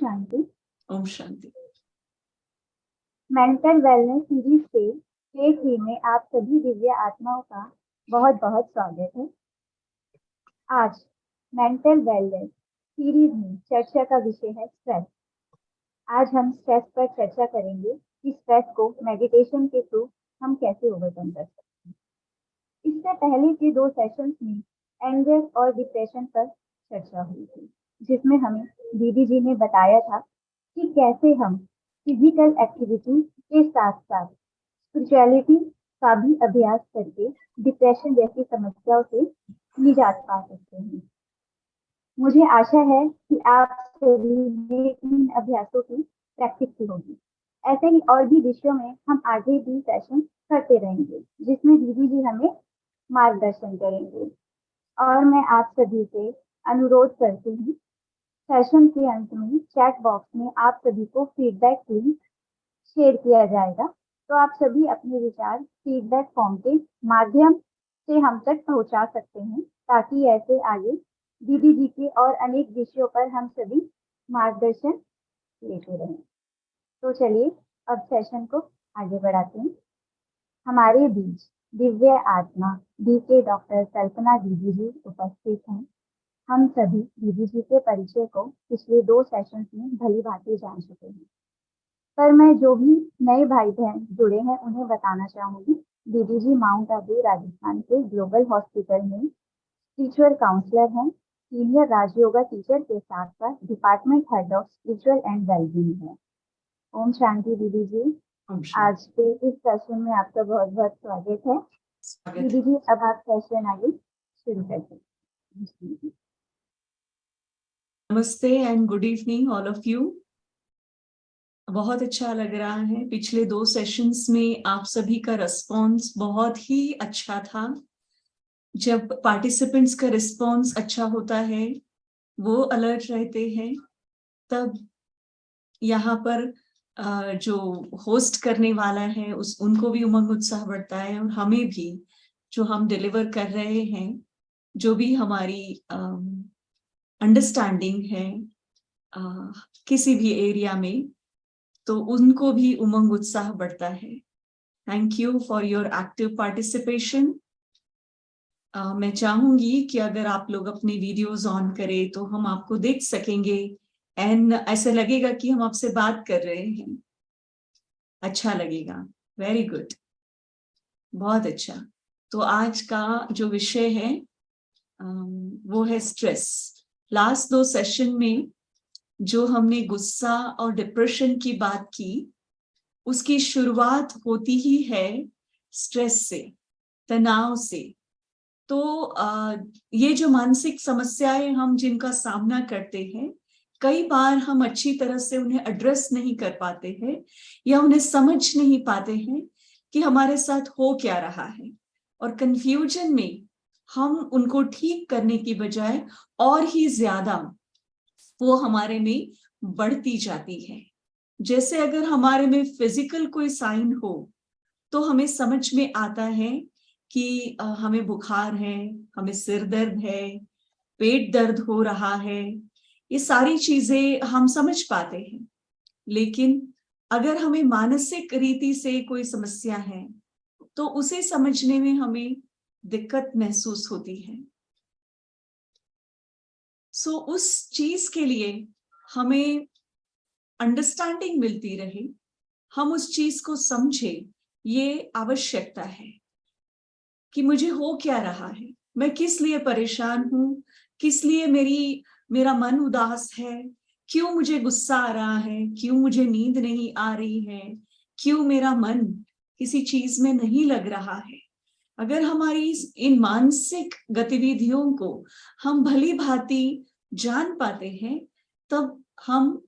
शांति। Om Shanti. Mental wellness series के day 3 में आप सभी दिव्य आत्माओं का बहुत बहुत स्वागत है। आज मेंटल वेलनेस सीरीज में चर्चा का विषय है स्ट्रेस। आज हम स्ट्रेस पर चर्चा करेंगे कि स्ट्रेस को मेडिटेशन के थ्रू हम कैसे ओवरकम कर सकते हैं। इससे पहले के 2 सेशंस में एंगर और डिप्रेशन पर चर्चा हुई थी, जिसमें हमें दीदी जी ने बताया था कि कैसे हम फिजिकल एक्टिविटी के साथ साथ स्पिरिचुअलिटी का भी अभ्यास करके डिप्रेशन जैसी समस्याओं से निजात पा सकते हैं। मुझे आशा है कि आप सभी ने इन अभ्यासों की प्रैक्टिस की होगी। ऐसे ही और भी विषयों में हम आगे भी सेशन करते रहेंगे, जिसमें दीदी जी हमें मार्गदर्शन करेंगे। और मैं आप सभी से अनुरोध करती हूँ, सेशन के अंत में चैट बॉक्स में आप सभी को फीडबैक लिंक शेयर किया जाएगा, तो आप सभी अपने विचार फीडबैक फॉर्म के माध्यम से हम तक पहुंचा सकते हैं, ताकि ऐसे आगे दीदी जी के और अनेक विषयों पर हम सभी मार्गदर्शन लेते रहें। तो चलिए अब सेशन को आगे बढ़ाते हैं। हमारे बीच दिव्य आत्मा DK डॉक्टर कल्पना दीदी जी उपस्थित हैं। हम सभी दीदी जी के परिचय को पिछले 2 सेशंस में भली भांति जान चुके हैं, पर मैं जो भी नए भाई बहन जुड़े हैं उन्हें बताना चाहूंगी। दीदी जी माउंट आबू राजस्थान के ग्लोबल हॉस्पिटल में स्पिरिचुअल काउंसलर हैं, सीनियर राजयोगा टीचर के साथ साथ department head of spiritual and wellbeing है। ओम शांति दीदी जी। आज के इस सेशन में आपका बहुत बहुत स्वागत है। दीदी जी अब आप सेशन आगे शुरू करते हैं। नमस्ते and good evening all of you. बहुत अच्छा लग रहा है। पिछले 2 सेशंस में आप सभी का रिस्पॉन्स बहुत ही अच्छा था। जब पार्टिसिपेंट्स का रिस्पॉन्स अच्छा होता है, वो अलर्ट रहते हैं, तब यहाँ पर जो होस्ट करने वाला है उनको भी उमंग उत्साह बढ़ता है, और हमें भी जो हम डिलीवर कर रहे हैं, जो भी हमारी अंडरस्टैंडिंग है किसी भी एरिया में, तो उनको भी उमंग उत्साह बढ़ता है। Thank you for your active participation. मैं चाहूंगी कि अगर आप लोग अपनी वीडियोस ऑन करें तो हम आपको देख सकेंगे एंड ऐसे लगेगा कि हम आपसे बात कर रहे हैं। अच्छा लगेगा। वेरी गुड, बहुत अच्छा। तो आज का जो विषय है वो है स्ट्रेस। लास्ट 2 सेशन में जो हमने गुस्सा और डिप्रेशन की बात की, उसकी शुरुआत होती ही है स्ट्रेस से, तनाव से। तो ये जो मानसिक समस्याएं हम जिनका सामना करते हैं, कई बार हम अच्छी तरह से उन्हें एड्रेस नहीं कर पाते हैं या उन्हें समझ नहीं पाते हैं कि हमारे साथ हो क्या रहा है, और कंफ्यूजन में हम उनको ठीक करने की बजाय और ही ज्यादा वो हमारे में बढ़ती जाती है। जैसे अगर हमारे में फिजिकल कोई साइन हो तो हमें समझ में आता है कि हमें बुखार है, हमें सिर दर्द है, पेट दर्द हो रहा है, ये सारी चीजें हम समझ पाते हैं। लेकिन अगर हमें मानसिक रीति से कोई समस्या है तो उसे समझने में हमें दिक्कत महसूस होती है। सो उस चीज के लिए हमें अंडरस्टैंडिंग मिलती रहे, हम उस चीज को समझे, ये आवश्यकता है कि मुझे हो क्या रहा है, मैं किस लिए परेशान हूं, किस लिए मेरा मन उदास है, क्यों मुझे गुस्सा आ रहा है, क्यों मुझे नींद नहीं आ रही है, क्यों मेरा मन किसी चीज में नहीं लग रहा है। अगर हमारी इन मानसिक गतिविधियों को हम भली भांति जान पाते हैं, तब हम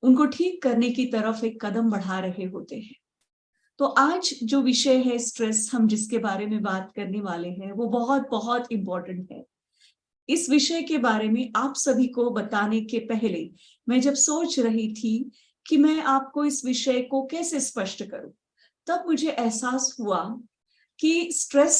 उनको ठीक करने की तरफ एक कदम बढ़ा रहे होते हैं। तो आज जो विषय है स्ट्रेस, हम जिसके बारे में बात करने वाले हैं, वो बहुत बहुत इम्पोर्टेंट है। इस विषय के बारे में आप सभी को बताने के पहले मैं जब सोच रही थी कि मैं आपको इस विषय को कैसे स्पष्ट करूं, तब मुझे एहसास हुआ कि स्ट्रेस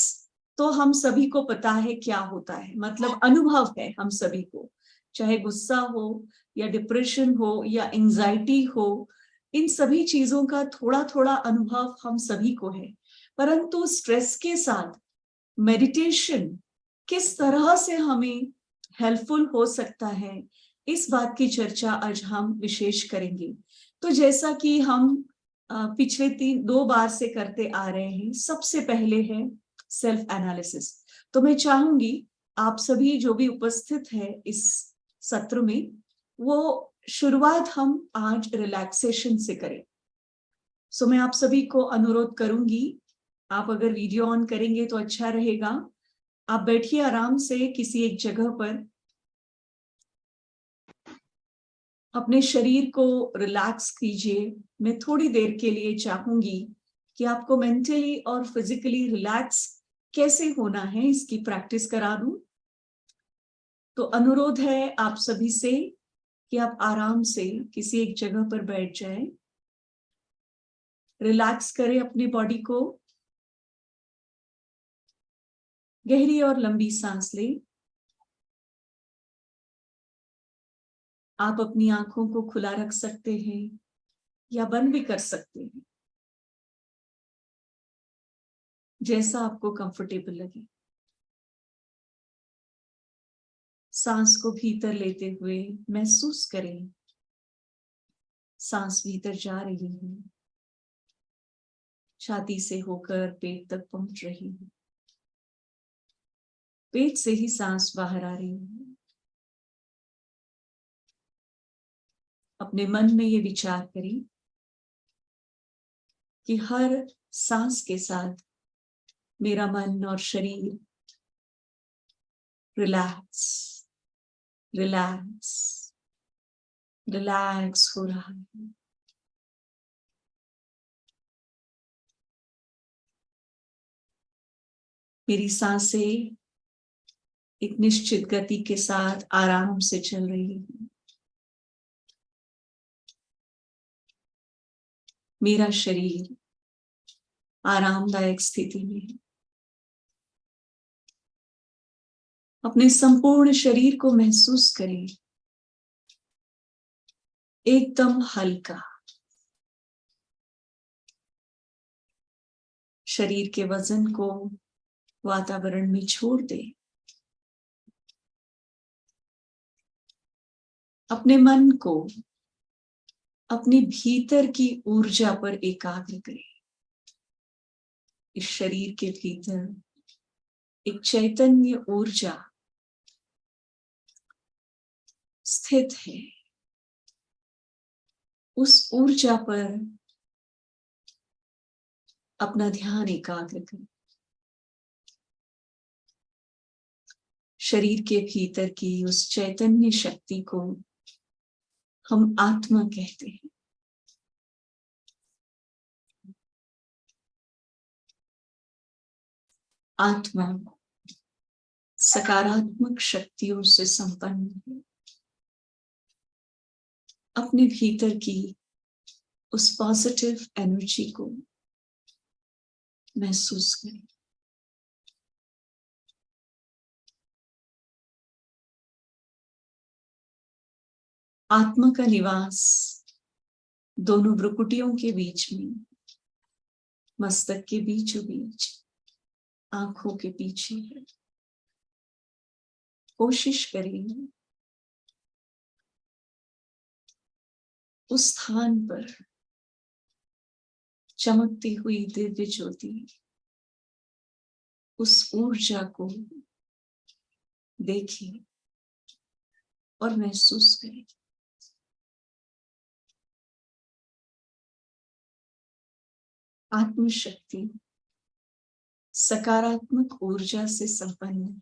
तो हम सभी को पता है क्या होता है, मतलब अनुभव है हम सभी को चाहे गुस्सा हो या डिप्रेशन हो या एंजाइटी हो, इन सभी चीजों का थोड़ा थोड़ा अनुभव हम सभी को है। परंतु स्ट्रेस के साथ मेडिटेशन किस तरह से हमें हेल्पफुल हो सकता है, इस बात की चर्चा आज हम विशेष करेंगे। तो जैसा कि हम पिछले 2 बार से करते आ रहे हैं, सबसे पहले है सेल्फ एनालिसिस। तो मैं चाहूंगी आप सभी जो भी उपस्थित है इस सत्र में, वो शुरुआत हम आज रिलैक्सेशन से करें। सो मैं आप सभी को अनुरोध करूंगी, आप अगर वीडियो ऑन करेंगे तो अच्छा रहेगा। आप बैठिए आराम से किसी एक जगह पर, अपने शरीर को रिलैक्स कीजिए। मैं थोड़ी देर के लिए चाहूंगी कि आपको मेंटली और फिजिकली रिलैक्स कैसे होना है इसकी प्रैक्टिस करा दूं। तो अनुरोध है आप सभी से कि आप आराम से किसी एक जगह पर बैठ जाएं, रिलैक्स करें अपनी बॉडी को, गहरी और लंबी सांस लें। आप अपनी आंखों को खुला रख सकते हैं या बंद भी कर सकते हैं, जैसा आपको कंफर्टेबल लगे। सांस को भीतर लेते हुए महसूस करें, सांस भीतर जा रही है, छाती से होकर पेट तक पहुंच रही है, पेट से ही सांस बाहर आ रही है। अपने मन में ये विचार करें कि हर सांस के साथ मेरा मन और शरीर रिलैक्स रिलैक्स रिलैक्स हो रहा है। मेरी सांसें एक निश्चित गति के साथ आराम से चल रही है। मेरा शरीर आरामदायक स्थिति में है। अपने संपूर्ण शरीर को महसूस करें, एकदम हल्का। शरीर के वजन को वातावरण में छोड़ दें। अपने मन को अपने भीतर की ऊर्जा पर एकाग्र करें। इस शरीर के भीतर एक चैतन्य ऊर्जा स्थित है। उस ऊर्जा पर अपना ध्यान एकाग्र करें। शरीर के भीतर की उस चैतन्य शक्ति को हम आत्मा कहते हैं। आत्मा सकारात्मक शक्तियों से संपन्न है। अपने भीतर की उस पॉजिटिव एनर्जी को महसूस करें। आत्मा का निवास दोनों भ्रुकुटियों के बीच में, मस्तक के बीचों बीच, आंखों के पीछे है। कोशिश करें उस स्थान पर चमकती हुई दिव्य ज्योति, उस ऊर्जा को देखें और महसूस करें। आत्मशक्ति सकारात्मक ऊर्जा से संपन्न है।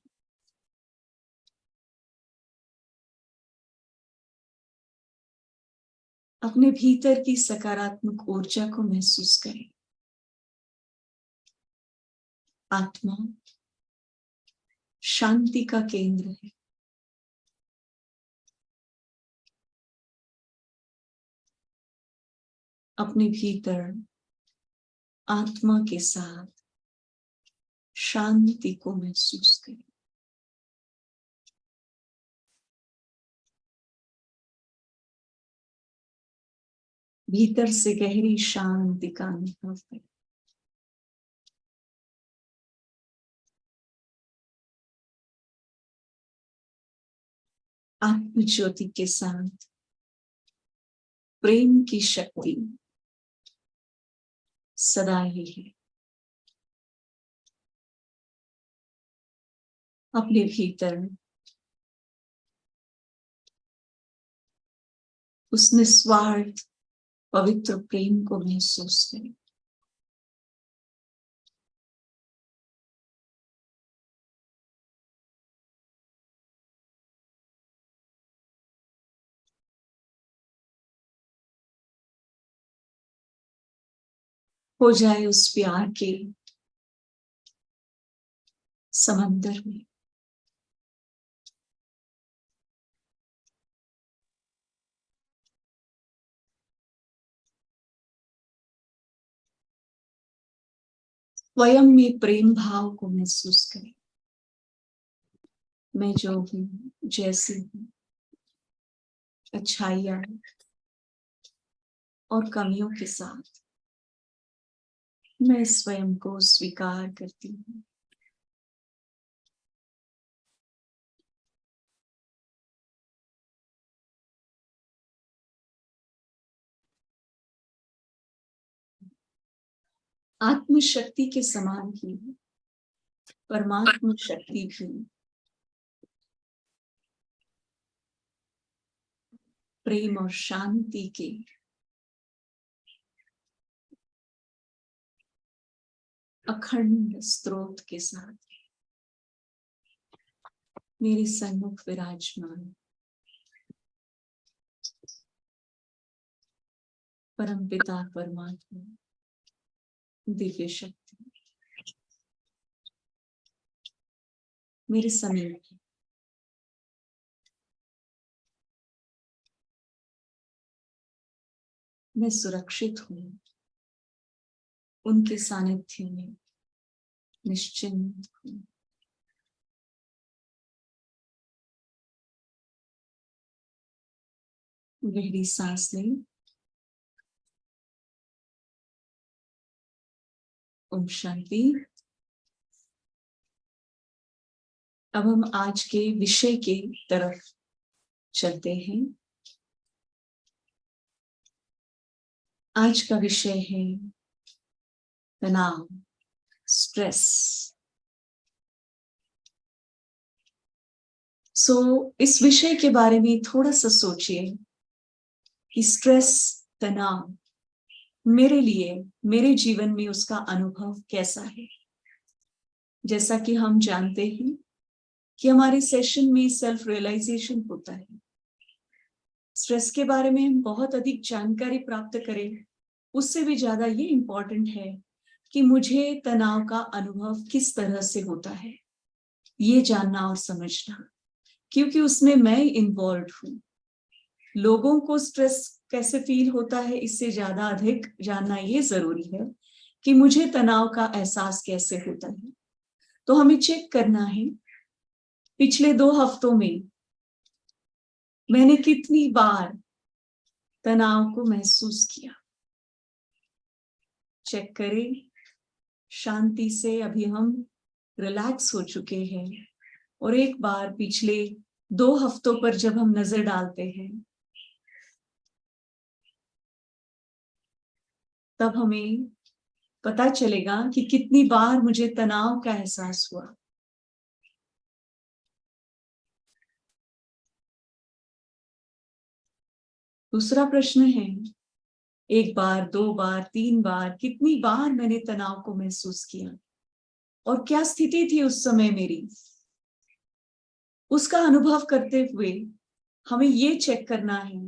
अपने भीतर की सकारात्मक ऊर्जा को महसूस करें। आत्मा शांति का केंद्र है। अपने भीतर आत्मा के साथ शांति को महसूस करें। भीतर से गहरी शांति का अनुभव करें। आत्म ज्योति के साथ प्रेम की शक्ति सदा ही है। अपने भीतर उस निस्वार्थ पवित्र प्रेम को महसूस करें। हो जाए उस प्यार के समंदर में। स्वयं में प्रेम भाव को महसूस करें। मैं जो हूं, जैसी हूं, अच्छाइयां और कमियों के साथ मैं स्वयं को स्वीकार करती हूँ। आत्म शक्ति के समान ही परमात्मा शक्ति भी प्रेम और शांति के अखंड स्रोत के साथ मेरे सन्मुख विराजमान परमपिता परमात्मा दिव्य शक्ति मेरे समीप है। मैं सुरक्षित हूं उनके सानिध्य में, निश्चिंत हूं। गहरी सांस लें। ओम शांति। अब हम आज के विषय के तरफ चलते हैं। आज का विषय है तनाव, स्ट्रेस। इस विषय के बारे में थोड़ा सा सोचिए कि स्ट्रेस, तनाव मेरे लिए, मेरे जीवन में उसका अनुभव कैसा है। जैसा कि हम जानते हैं कि हमारे सेशन में सेल्फ रियलाइजेशन होता है। स्ट्रेस के बारे में हम बहुत अधिक जानकारी प्राप्त करें, उससे भी ज्यादा ये इंपॉर्टेंट है कि मुझे तनाव का अनुभव किस तरह से होता है, ये जानना और समझना, क्योंकि उसमें मैं इन्वॉल्व हूं। लोगों को स्ट्रेस कैसे फील होता है, इससे ज्यादा अधिक जानना ये जरूरी है कि मुझे तनाव का एहसास कैसे होता है। तो हमें चेक करना है पिछले 2 हफ्तों में मैंने कितनी बार तनाव को महसूस किया। चेक करें। शांति से अभी हम रिलैक्स हो चुके हैं और एक बार पिछले 2 हफ्तों पर जब हम नजर डालते हैं तब हमें पता चलेगा कि कितनी बार मुझे तनाव का एहसास हुआ। दूसरा प्रश्न है, 1 बार, 2 बार, 3 बार, कितनी बार मैंने तनाव को महसूस किया और क्या स्थिति थी उस समय मेरी। उसका अनुभव करते हुए हमें ये चेक करना है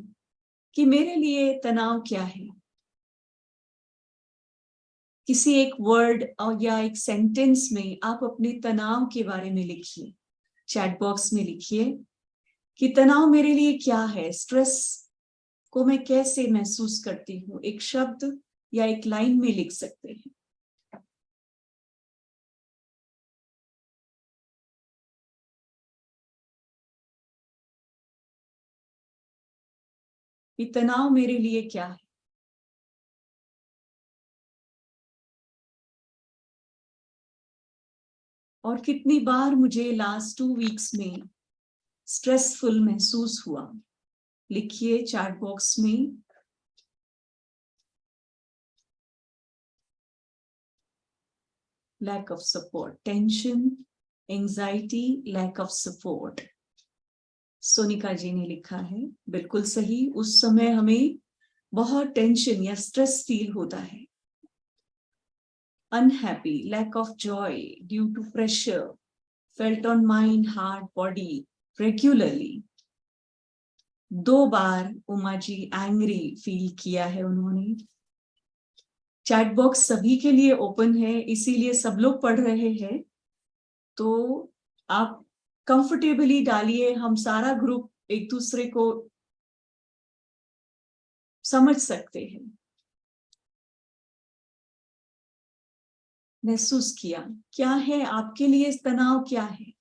कि मेरे लिए तनाव क्या है। किसी एक वर्ड या एक सेंटेंस में आप अपने तनाव के बारे में लिखिए। चैट बॉक्स में लिखिए कि तनाव मेरे लिए क्या है, स्ट्रेस को मैं कैसे महसूस करती हूँ। एक शब्द या एक लाइन में लिख सकते हैं। कि तनाव मेरे लिए क्या है। और कितनी बार मुझे लास्ट 2 वीक्स में स्ट्रेसफुल महसूस हुआ, लिखिए चैट बॉक्स में। Lack of support, tension, anxiety, lack of support. Sonika ji ने लिखा है, बिल्कुल सही। उस समय हमें बहुत टेंशन या स्ट्रेस फील होता है। Unhappy, lack of joy due to pressure felt on mind, heart, body regularly. 2 बार उमा जी एंग्री फील किया है उन्होंने। चैट बॉक्स सभी के लिए ओपन है, इसीलिए सब लोग पढ़ रहे हैं, तो आप कंफर्टेबली डालिए। हम सारा ग्रुप एक दूसरे को समझ सकते हैं। महसूस किया, क्या है आपके लिए तनाव, क्या है?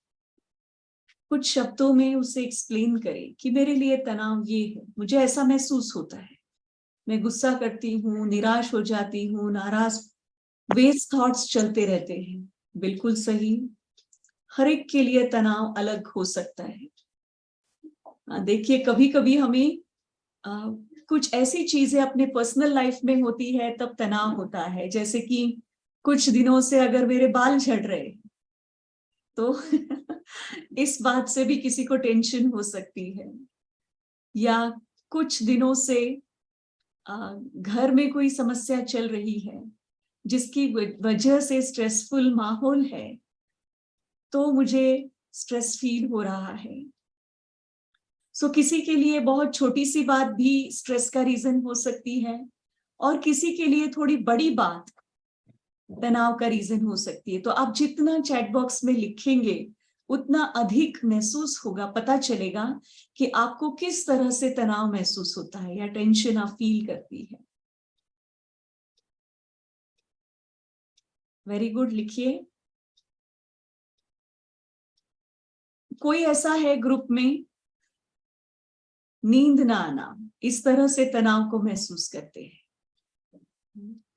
कुछ शब्दों में उसे एक्सप्लेन करें कि मेरे लिए तनाव ये है, मुझे ऐसा महसूस होता है, मैं गुस्सा करती हूँ, निराश हो जाती हूँ, नाराज, वेस्ट थॉट्स चलते रहते हैं। बिल्कुल सही। हर एक के लिए तनाव अलग हो सकता है। देखिए, कभी कभी हमें कुछ ऐसी चीजें अपने पर्सनल लाइफ में होती है तब तनाव होता है। जैसे कि कुछ दिनों से अगर मेरे बाल झड़ रहे तो इस बात से भी किसी को टेंशन हो सकती है। या कुछ दिनों से घर में कोई समस्या चल रही है जिसकी वजह से स्ट्रेसफुल माहौल है, तो मुझे स्ट्रेस फील हो रहा है। सो किसी के लिए बहुत छोटी सी बात भी स्ट्रेस का रीजन हो सकती है, और किसी के लिए थोड़ी बड़ी बात तनाव का रीजन हो सकती है। तो आप जितना चैट बॉक्स में लिखेंगे उतना अधिक महसूस होगा, पता चलेगा कि आपको किस तरह से तनाव महसूस होता है या टेंशन आप फील करती है। वेरी गुड, लिखिए। कोई ऐसा है ग्रुप में नींद ना आना, इस तरह से तनाव को महसूस करते हैं?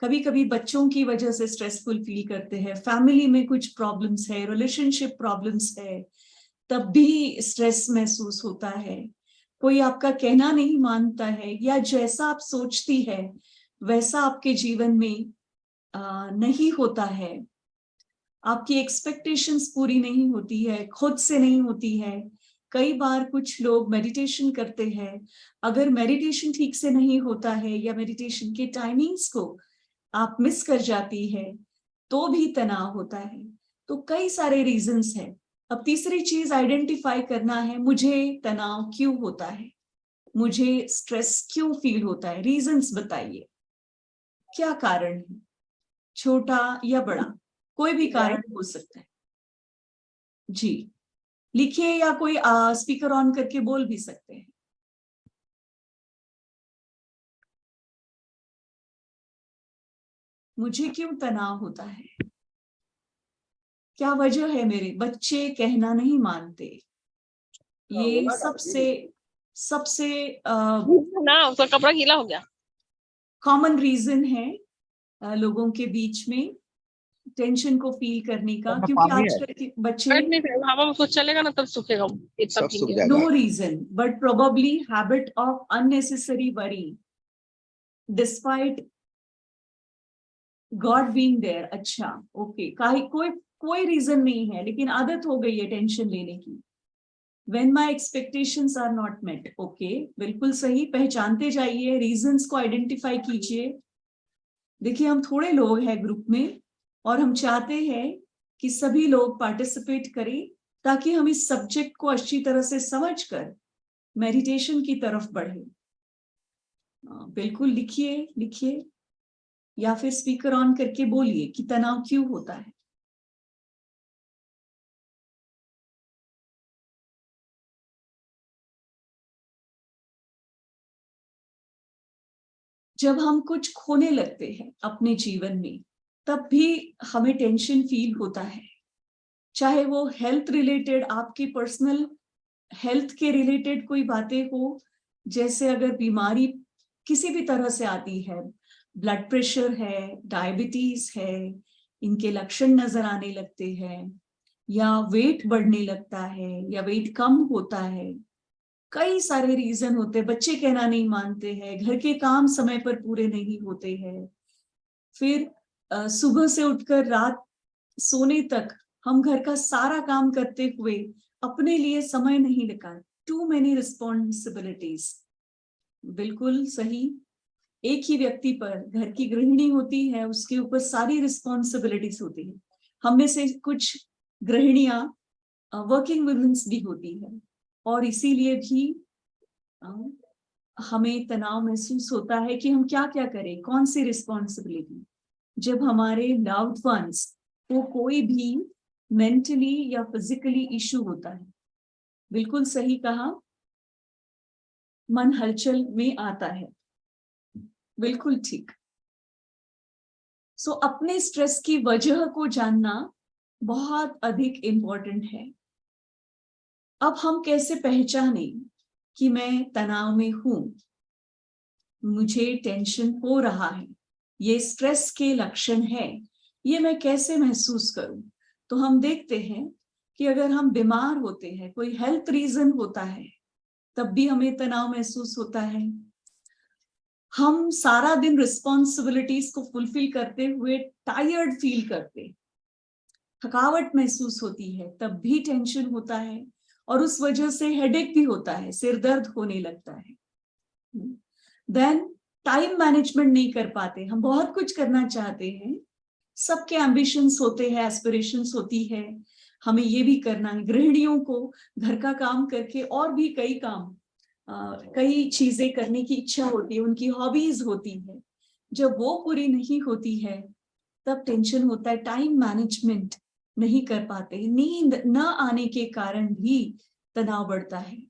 कभी कभी बच्चों की वजह से स्ट्रेसफुल फील करते हैं, फैमिली में कुछ प्रॉब्लम्स है, रिलेशनशिप प्रॉब्लम्स है, तब भी स्ट्रेस महसूस होता है। कोई आपका कहना नहीं मानता है, या जैसा आप सोचती है वैसा आपके जीवन में नहीं होता है, आपकी एक्सपेक्टेशंस पूरी नहीं होती है, खुद से नहीं होती है। कई बार कुछ लोग मेडिटेशन करते हैं, अगर मेडिटेशन ठीक से नहीं होता है या मेडिटेशन के टाइमिंग्स को आप मिस कर जाती है तो भी तनाव होता है। तो कई सारे रीजंस हैं। अब तीसरी चीज आइडेंटिफाई करना है, मुझे तनाव क्यों होता है, मुझे स्ट्रेस क्यों फील होता है, रीजंस बताइए, क्या कारण है, छोटा या बड़ा, कोई भी कारण हो सकता है। जी लिखिए, या कोई स्पीकर ऑन करके बोल भी सकते हैं। मुझे क्यों तनाव होता है, क्या वजह है, मेरे बच्चे कहना नहीं मानते, ये सबसे सबसे ना उसका कपड़ा गीला हो गया। कॉमन रीजन है लोगों के बीच में टेंशन को फील करने का, क्योंकि आजकल के बच्चे हवा में कुछ चलेगा ना तब सूखेगा, सब सूख जाएगा। No reason but probably habit of unnecessary worry despite God being there. अच्छा ओके, कोई रीजन नहीं है, लेकिन आदत हो गई है टेंशन लेने की। When my expectations are not met, okay, बिल्कुल सही। पहचानते जाइए, रीजंस को आइडेंटिफाई कीजिए। देखिए, हम थोड़े लोग हैं ग्रुप में और हम चाहते हैं कि सभी लोग पार्टिसिपेट करें ताकि हम इस सब्जेक्ट को अच्छी तरह से समझकर मेडिटेशन की तरफ बढ़े। बिल्कुल लिखिए, लिखिए, या फिर स्पीकर ऑन करके बोलिए कि तनाव क्यों होता है। जब हम कुछ खोने लगते हैं अपने जीवन में तब भी हमें टेंशन फील होता है, चाहे वो हेल्थ रिलेटेड, आपकी पर्सनल हेल्थ के रिलेटेड कोई बातें हो, जैसे अगर बीमारी किसी भी तरह से आती है, ब्लड प्रेशर है, डायबिटीज है, इनके लक्षण नजर आने लगते हैं, या वेट बढ़ने लगता है या वेट कम होता है, कई सारे रीजन होते हैं। बच्चे कहना नहीं मानते हैं, घर के काम समय पर पूरे नहीं होते हैं, फिर सुबह से उठकर रात सोने तक हम घर का सारा काम करते हुए अपने लिए समय नहीं निकाल, टू मेनी रिस्पॉन्सिबिलिटीज। बिल्कुल सही, एक ही व्यक्ति पर, घर की गृहिणी होती है, उसके ऊपर सारी रिस्पॉन्सिबिलिटीज होती है। हम में से कुछ गृहिणियां वर्किंग वुमेन्स भी होती है, और इसीलिए भी हमें तनाव महसूस होता है कि हम क्या क्या करें, कौन सी रिस्पॉन्सिबिलिटी। जब हमारे लव्ड वंस को कोई भी मेंटली या फिजिकली इशू होता है, बिल्कुल सही कहा, मन हलचल में आता है, बिल्कुल ठीक। सो अपने स्ट्रेस की वजह को जानना बहुत अधिक इंपॉर्टेंट है। अब हम कैसे पहचाने कि मैं तनाव में हूं, मुझे टेंशन हो रहा है, ये स्ट्रेस के लक्षण है, ये मैं कैसे महसूस करूं? तो हम देखते हैं कि अगर हम बीमार होते हैं, कोई हेल्थ रीजन होता है, तब भी हमें तनाव महसूस होता है। हम सारा दिन रिस्पॉन्सिबिलिटीज को फुलफिल करते हुए टायर्ड फील करते, थकावट महसूस होती है, तब भी टेंशन होता है, और उस वजह से हेडेक भी होता है, सिर दर्द होने लगता है। देन टाइम मैनेजमेंट नहीं कर पाते, हम बहुत कुछ करना चाहते हैं, सबके एम्बिशंस होते हैं, एस्पिरेशंस होती है, हमें ये भी करना है। गृहिणियों को घर का काम करके और भी कई काम, कई चीजें करने की इच्छा होती है, उनकी हॉबीज होती है, जब वो पूरी नहीं होती है तब टेंशन होता है। टाइम मैनेजमेंट नहीं कर पाते, नींद न आने के कारण भी तनाव बढ़ता है।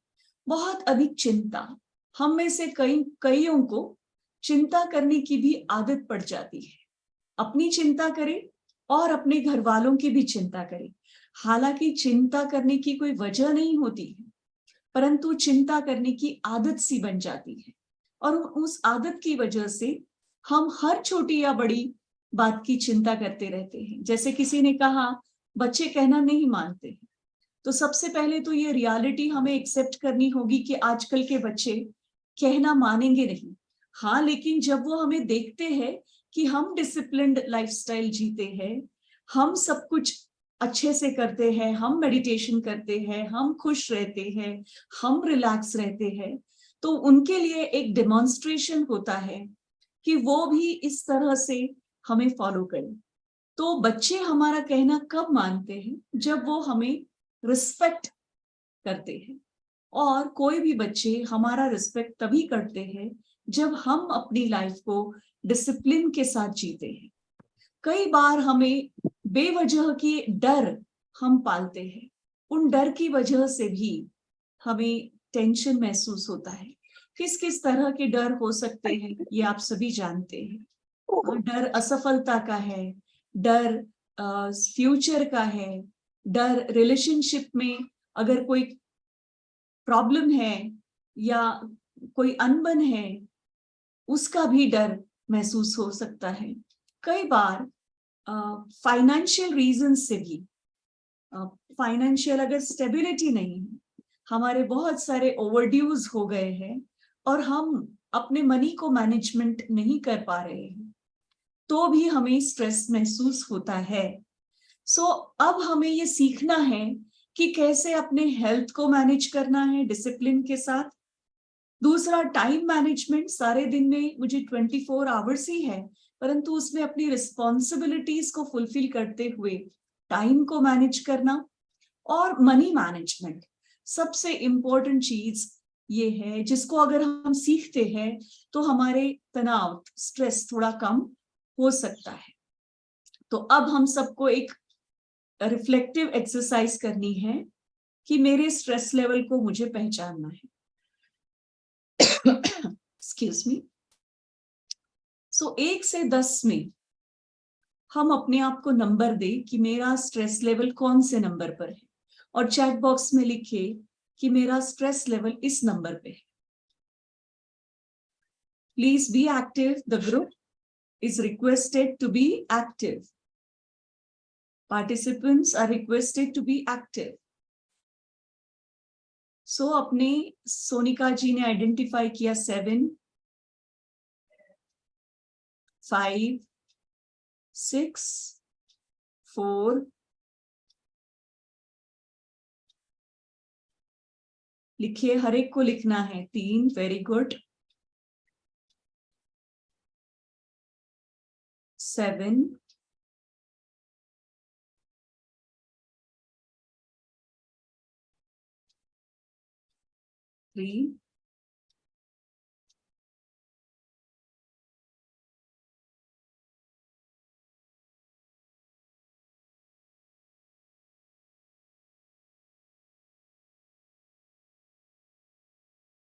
बहुत अधिक चिंता, हम में से कईयों को चिंता करने की भी आदत पड़ जाती है, अपनी चिंता करें और अपने घर वालों की भी चिंता करें। हालांकि चिंता करने की कोई वजह नहीं होती है, परंतु चिंता करने की आदत सी बन जाती है, और उस आदत की वजह से हम हर छोटी या बड़ी बात की चिंता करते रहते हैं। जैसे किसी ने कहा, बच्चे कहना नहीं मानते हैं, तो सबसे पहले तो ये रियलिटी हमें एक्सेप्ट करनी होगी कि आजकल के बच्चे कहना मानेंगे नहीं। हाँ, लेकिन जब वो हमें देखते हैं कि हम डिसिप्लिन्ड लाइफस्टाइल जीते हैं, हम सब कुछ अच्छे से करते हैं, हम मेडिटेशन करते हैं, हम खुश रहते हैं, हम रिलैक्स रहते हैं, तो उनके लिए एक डेमोन्स्ट्रेशन होता है कि वो भी इस तरह से हमें फॉलो करें। तो बच्चे हमारा कहना कब मानते हैं? जब वो हमें रिस्पेक्ट करते हैं, और कोई भी बच्चे हमारा रिस्पेक्ट तभी करते हैं जब हम अपनी लाइफ को डिसिप्लिन के साथ जीते हैं। कई बार हमें बेवजह की डर हम पालते हैं, उन डर की वजह से भी हमें टेंशन महसूस होता है। किस किस तरह के डर हो सकते हैं ये आप सभी जानते हैं। डर असफलता का है, डर फ्यूचर का है, डर रिलेशनशिप में अगर कोई प्रॉब्लम है या कोई अनबन है, उसका भी डर महसूस हो सकता है। कई बार फाइनेंशियल रीजन से भी, फाइनेंशियल अगर स्टेबिलिटी नहीं है, हमारे बहुत सारे ओवरड्यूज हो गए हैं और हम अपने मनी को मैनेजमेंट नहीं कर पा रहे हैं, तो भी हमें स्ट्रेस महसूस होता है। सो अब हमें ये सीखना है कि कैसे अपने हेल्थ को मैनेज करना है डिसिप्लिन के साथ। दूसरा, टाइम मैनेजमेंट। सारे दिन में मुझे 24 आवर्स ही है, परंतु उसमें अपनी रिस्पॉन्सिबिलिटीज को फुलफिल करते हुए टाइम को मैनेज करना। और मनी मैनेजमेंट, सबसे इंपॉर्टेंट चीज ये है जिसको अगर हम सीखते हैं तो हमारे तनाव, स्ट्रेस थोड़ा कम हो सकता है। तो अब हम सबको एक रिफ्लेक्टिव एक्सरसाइज करनी है कि मेरे स्ट्रेस लेवल को मुझे पहचानना है। Excuse me. सो 1 से 10 में हम अपने आप को नंबर दे कि मेरा स्ट्रेस लेवल कौन से नंबर पर है, और चैट बॉक्स में लिखे कि मेरा स्ट्रेस लेवल इस नंबर पे है। Please be active, the group is requested to be active. Participants are requested to be active. So अपने सोनिका जी ने आइडेंटिफाई किया 7, 5, 6, 4, लिखिए, हर एक को लिखना है 3, वेरी गुड, 7, 3,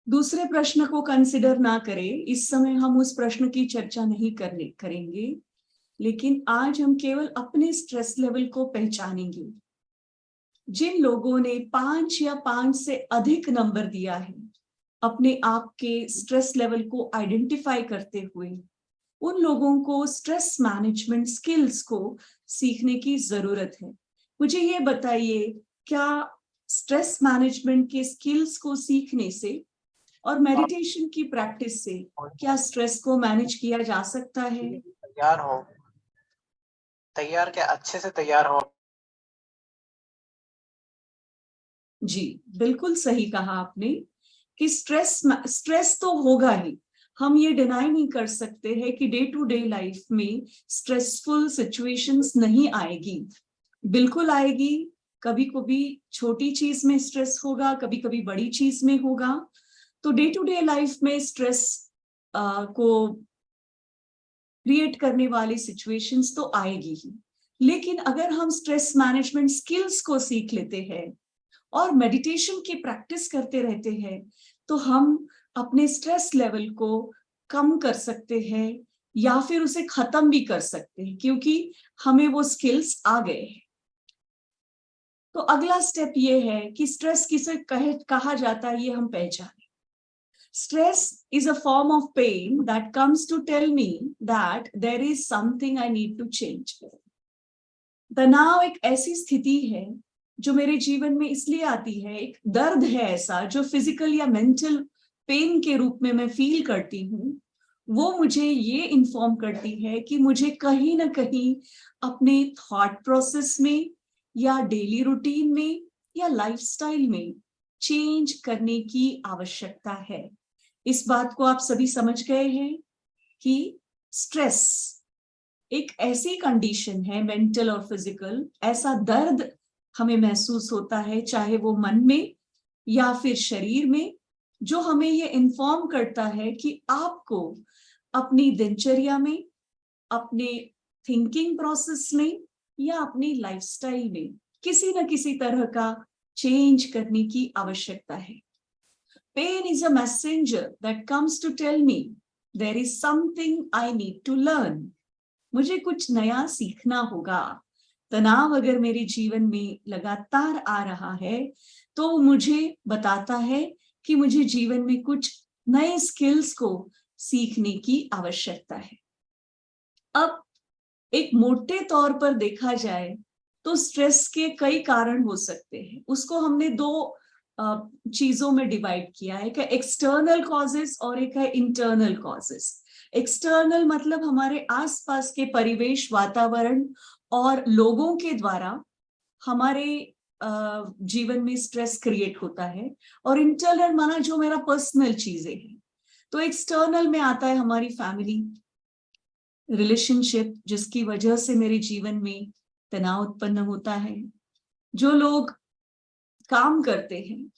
दूसरे प्रश्न को कंसिडर ना करें, इस समय हम उस प्रश्न की चर्चा नहीं करेंगे, लेकिन आज हम केवल अपने स्ट्रेस लेवल को पहचानेंगे। जिन लोगों ने 5 या 5 से अधिक नंबर दिया है अपने आप के स्ट्रेस लेवल को आइडेंटिफाई करते हुए, उन लोगों को स्ट्रेस मैनेजमेंट स्किल्स को सीखने की जरूरत है। मुझे ये बताइए, क्या स्ट्रेस मैनेजमेंट के स्किल्स को सीखने से और मेडिटेशन की प्रैक्टिस से क्या स्ट्रेस को मैनेज किया जा सकता है? तैयार क्या, अच्छे से तैयार हो। जी, बिल्कुल सही कहा आपने कि स्ट्रेस तो होगा ही। हम ये डिनाई नहीं कर सकते हैं कि डे टू डे लाइफ में स्ट्रेसफुल सिचुएशंस नहीं आएगी, बिल्कुल आएगी। कभी कभी छोटी चीज में स्ट्रेस होगा, कभी कभी बड़ी चीज में होगा। तो डे टू डे लाइफ में स्ट्रेस को क्रिएट करने वाली सिचुएशंस तो आएगी ही, लेकिन अगर हम स्ट्रेस मैनेजमेंट स्किल्स को सीख लेते हैं और मेडिटेशन की प्रैक्टिस करते रहते हैं, तो हम अपने स्ट्रेस लेवल को कम कर सकते हैं या फिर उसे खत्म भी कर सकते हैं, क्योंकि हमें वो स्किल्स आ गए हैं। तो अगला स्टेप ये है कि स्ट्रेस किसे कहा जाता है, ये हम पहचानें। Stress is a form of pain that comes to tell me that there is something I need to change. तनाव एक ऐसी स्थिति है जो मेरे जीवन में इसलिए आती है, एक दर्द है ऐसा जो फिजिकल या मेंटल पेन के रूप में मैं फील करती हूँ। वो मुझे ये इन्फॉर्म करती है कि मुझे कहीं ना कहीं अपने थॉट प्रोसेस में या डेली रूटीन में या लाइफस्टाइल में चेंज करने की आवश्यकता है। इस बात को आप सभी समझ गए हैं कि स्ट्रेस एक ऐसी कंडीशन है, मेंटल और फिजिकल, ऐसा दर्द हमें महसूस होता है, चाहे वो मन में या फिर शरीर में, जो हमें ये इन्फॉर्म करता है कि आपको अपनी दिनचर्या में, अपने थिंकिंग प्रोसेस में या अपनी लाइफस्टाइल में किसी न किसी तरह का चेंज करने की आवश्यकता है। Pain is a messenger that comes to tell me there is something I need to learn. मुझे कुछ नया सीखना होगा। तनाव अगर मेरे जीवन में लगातार आ रहा है तो मुझे बताता है कि मुझे जीवन में कुछ नए स्किल्स को सीखने की आवश्यकता है। अब एक मोटे तौर पर देखा जाए तो स्ट्रेस के कई कारण हो सकते हैं। उसको हमने 2 चीजों में डिवाइड किया है, कि एक्सटर्नल कॉजेस और एक है इंटरनल कॉजेस। एक्सटर्नल मतलब हमारे आसपास के परिवेश, वातावरण और लोगों के द्वारा हमारे जीवन में स्ट्रेस क्रिएट होता है, और इंटरनल माना जो मेरा पर्सनल चीजें हैं। तो एक्सटर्नल में आता है हमारी फैमिली, रिलेशनशिप, जिसकी वजह से मेरे जीवन में तनाव उत्पन्न होता है। जो लोग काम करते हैं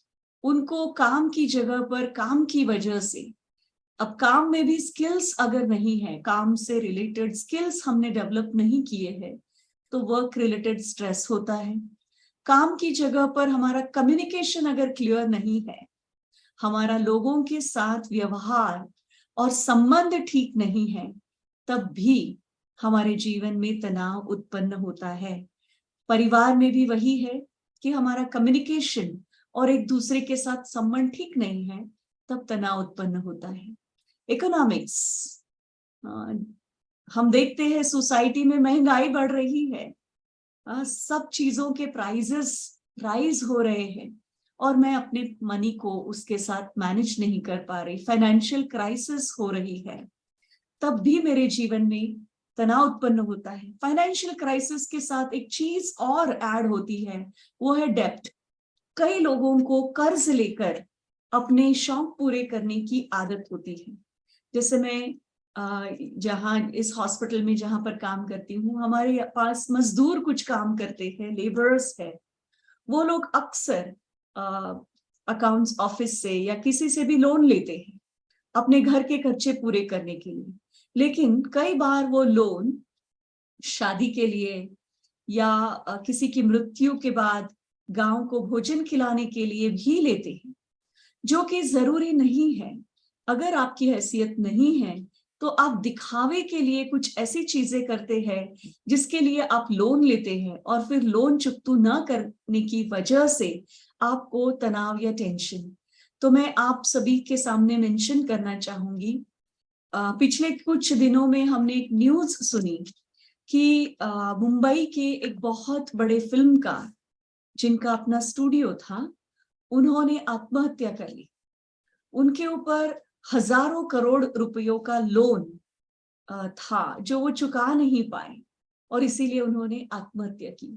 उनको काम की जगह पर काम की वजह से, अब काम में भी स्किल्स अगर नहीं है, काम से रिलेटेड स्किल्स हमने डेवलप नहीं किए हैं, तो वर्क रिलेटेड स्ट्रेस होता है। काम की जगह पर हमारा कम्युनिकेशन अगर क्लियर नहीं है, हमारा लोगों के साथ व्यवहार और संबंध ठीक नहीं है, तब भी हमारे जीवन में तनाव उत्पन्न होता है। परिवार में भी वही है कि हमारा कम्युनिकेशन और एक दूसरे के साथ संबंध ठीक नहीं है, तब तनाव उत्पन्न होता है। इकोनॉमिक्स, हम देखते हैं सोसाइटी में महंगाई बढ़ रही है, सब चीजों के प्राइजेस राइज हो रहे हैं और मैं अपने मनी को उसके साथ मैनेज नहीं कर पा रही, फाइनेंशियल क्राइसिस हो रही है, तब भी मेरे जीवन में तनाव उत्पन्न होता है। फाइनेंशियल क्राइसिस के साथ एक चीज और ऐड होती है, वो है डेप्ट। कई लोगों को कर्ज लेकर अपने शौक पूरे करने की आदत होती है। जैसे मैं जहाँ इस हॉस्पिटल में जहां पर काम करती हूँ, हमारे पास मजदूर कुछ काम करते हैं, लेबरर्स है, वो लोग अक्सर अकाउंट्स ऑफिस से या किसी से भी लोन लेते हैं अपने घर के खर्चे पूरे करने के लिए। लेकिन कई बार वो लोन शादी के लिए या किसी की मृत्यु के बाद गांव को भोजन खिलाने के लिए भी लेते हैं, जो कि जरूरी नहीं है। अगर आपकी हैसियत नहीं है तो आप दिखावे के लिए कुछ ऐसी चीजें करते हैं जिसके लिए आप लोन लेते हैं और फिर लोन चुकता न करने की वजह से आपको तनाव या टेंशन। तो मैं आप सभी के सामने मेंशन करना चाहूंगी, पिछले कुछ दिनों में हमने एक न्यूज सुनी कि मुंबई के एक बहुत बड़े फिल्मकार जिनका अपना स्टूडियो था, उन्होंने आत्महत्या कर ली। उनके ऊपर हजारों करोड़ रुपयों का लोन था जो वो चुका नहीं पाए और इसीलिए उन्होंने आत्महत्या की।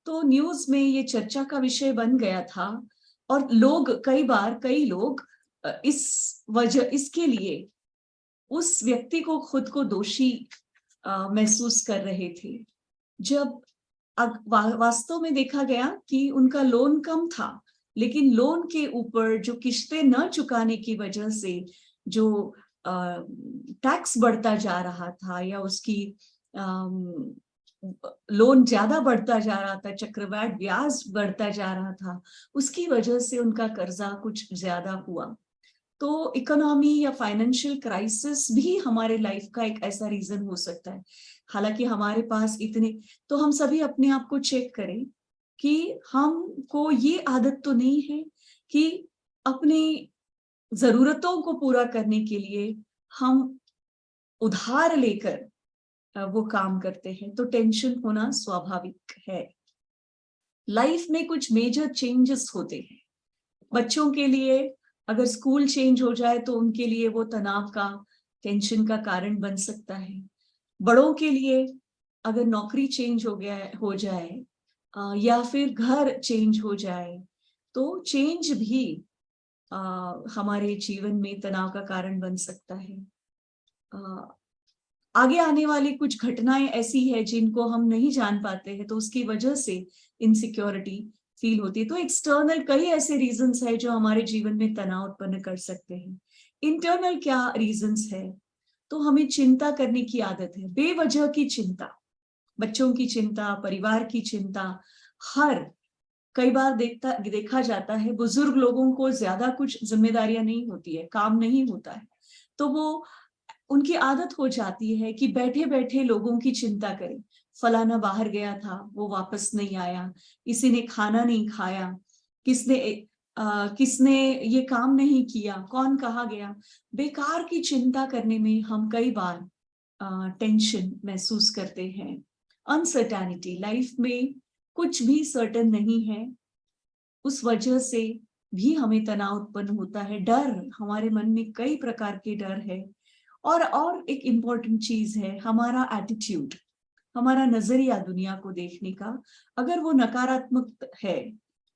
तो न्यूज में ये चर्चा का विषय बन गया था और कई लोग इसके लिए उस व्यक्ति को खुद को दोषी महसूस कर रहे थे, जब वास्तव में देखा गया कि उनका लोन कम था, लेकिन लोन के ऊपर जो किस्तें न चुकाने की वजह से जो टैक्स बढ़ता जा रहा था या उसकी लोन ज्यादा बढ़ता जा रहा था, चक्रवृद्धि ब्याज बढ़ता जा रहा था, उसकी वजह से उनका कर्जा कुछ ज्यादा हुआ। तो इकोनॉमी या फाइनेंशियल क्राइसिस भी हमारे लाइफ का एक ऐसा रीजन हो सकता है। हालांकि हमारे पास इतने, तो हम सभी अपने आप को चेक करें कि हमको ये आदत तो नहीं है कि अपनी जरूरतों को पूरा करने के लिए हम उधार लेकर वो काम करते हैं, तो टेंशन होना स्वाभाविक है। लाइफ में कुछ मेजर चेंजेस होते हैं। बच्चों के लिए अगर स्कूल चेंज हो जाए तो उनके लिए वो तनाव का, टेंशन का कारण बन सकता है। बड़ों के लिए अगर नौकरी चेंज हो जाए या फिर घर चेंज हो जाए तो चेंज भी हमारे जीवन में तनाव का कारण बन सकता है। आगे आने वाली कुछ घटनाएं ऐसी है जिनको हम नहीं जान पाते हैं, तो उसकी वजह से इनसिक्योरिटी फील होती है। तो एक्सटर्नल कई ऐसे रीजंस है जो हमारे जीवन में तनाव उत्पन्न कर सकते हैं। इंटरनल क्या रीजंस है, तो हमें चिंता करने की आदत है, बेवजह की चिंता, बच्चों की चिंता, परिवार की चिंता। कई बार देखा जाता है बुजुर्ग लोगों को ज्यादा कुछ जिम्मेदारियां नहीं होती है, काम नहीं होता है, तो वो उनकी आदत हो जाती है कि बैठे बैठे लोगों की चिंता करें। फलाना बाहर गया था, वो वापस नहीं आया, किसी ने खाना नहीं खाया, किसने ये काम नहीं किया, कौन कहाँ गया। बेकार की चिंता करने में हम कई बार टेंशन महसूस करते हैं। अनसर्टेनिटी, लाइफ में कुछ भी सर्टेन नहीं है, उस वजह से भी हमें तनाव उत्पन्न होता है। डर, हमारे मन में कई प्रकार के डर है। और एक इम्पोर्टेंट चीज है हमारा एटीट्यूड, हमारा नजरिया दुनिया को देखने का। अगर वो नकारात्मक है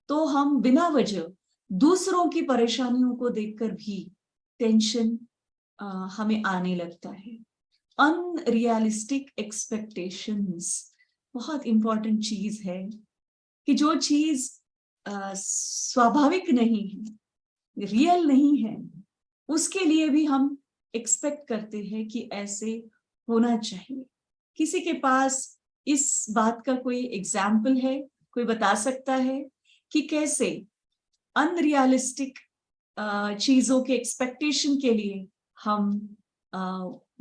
तो हम बिना वजह दूसरों की परेशानियों को देखकर भी टेंशन हमें आने लगता है। अनरियलिस्टिक एक्सपेक्टेशंस बहुत इंपॉर्टेंट चीज है कि जो चीज स्वाभाविक नहीं है, रियल नहीं है, उसके लिए भी हम एक्सपेक्ट करते हैं कि ऐसे होना चाहिए। किसी के पास इस बात का कोई एग्जाम्पल है, कोई बता सकता है कि कैसे अनरियलिस्टिक चीजों के एक्सपेक्टेशन के लिए हम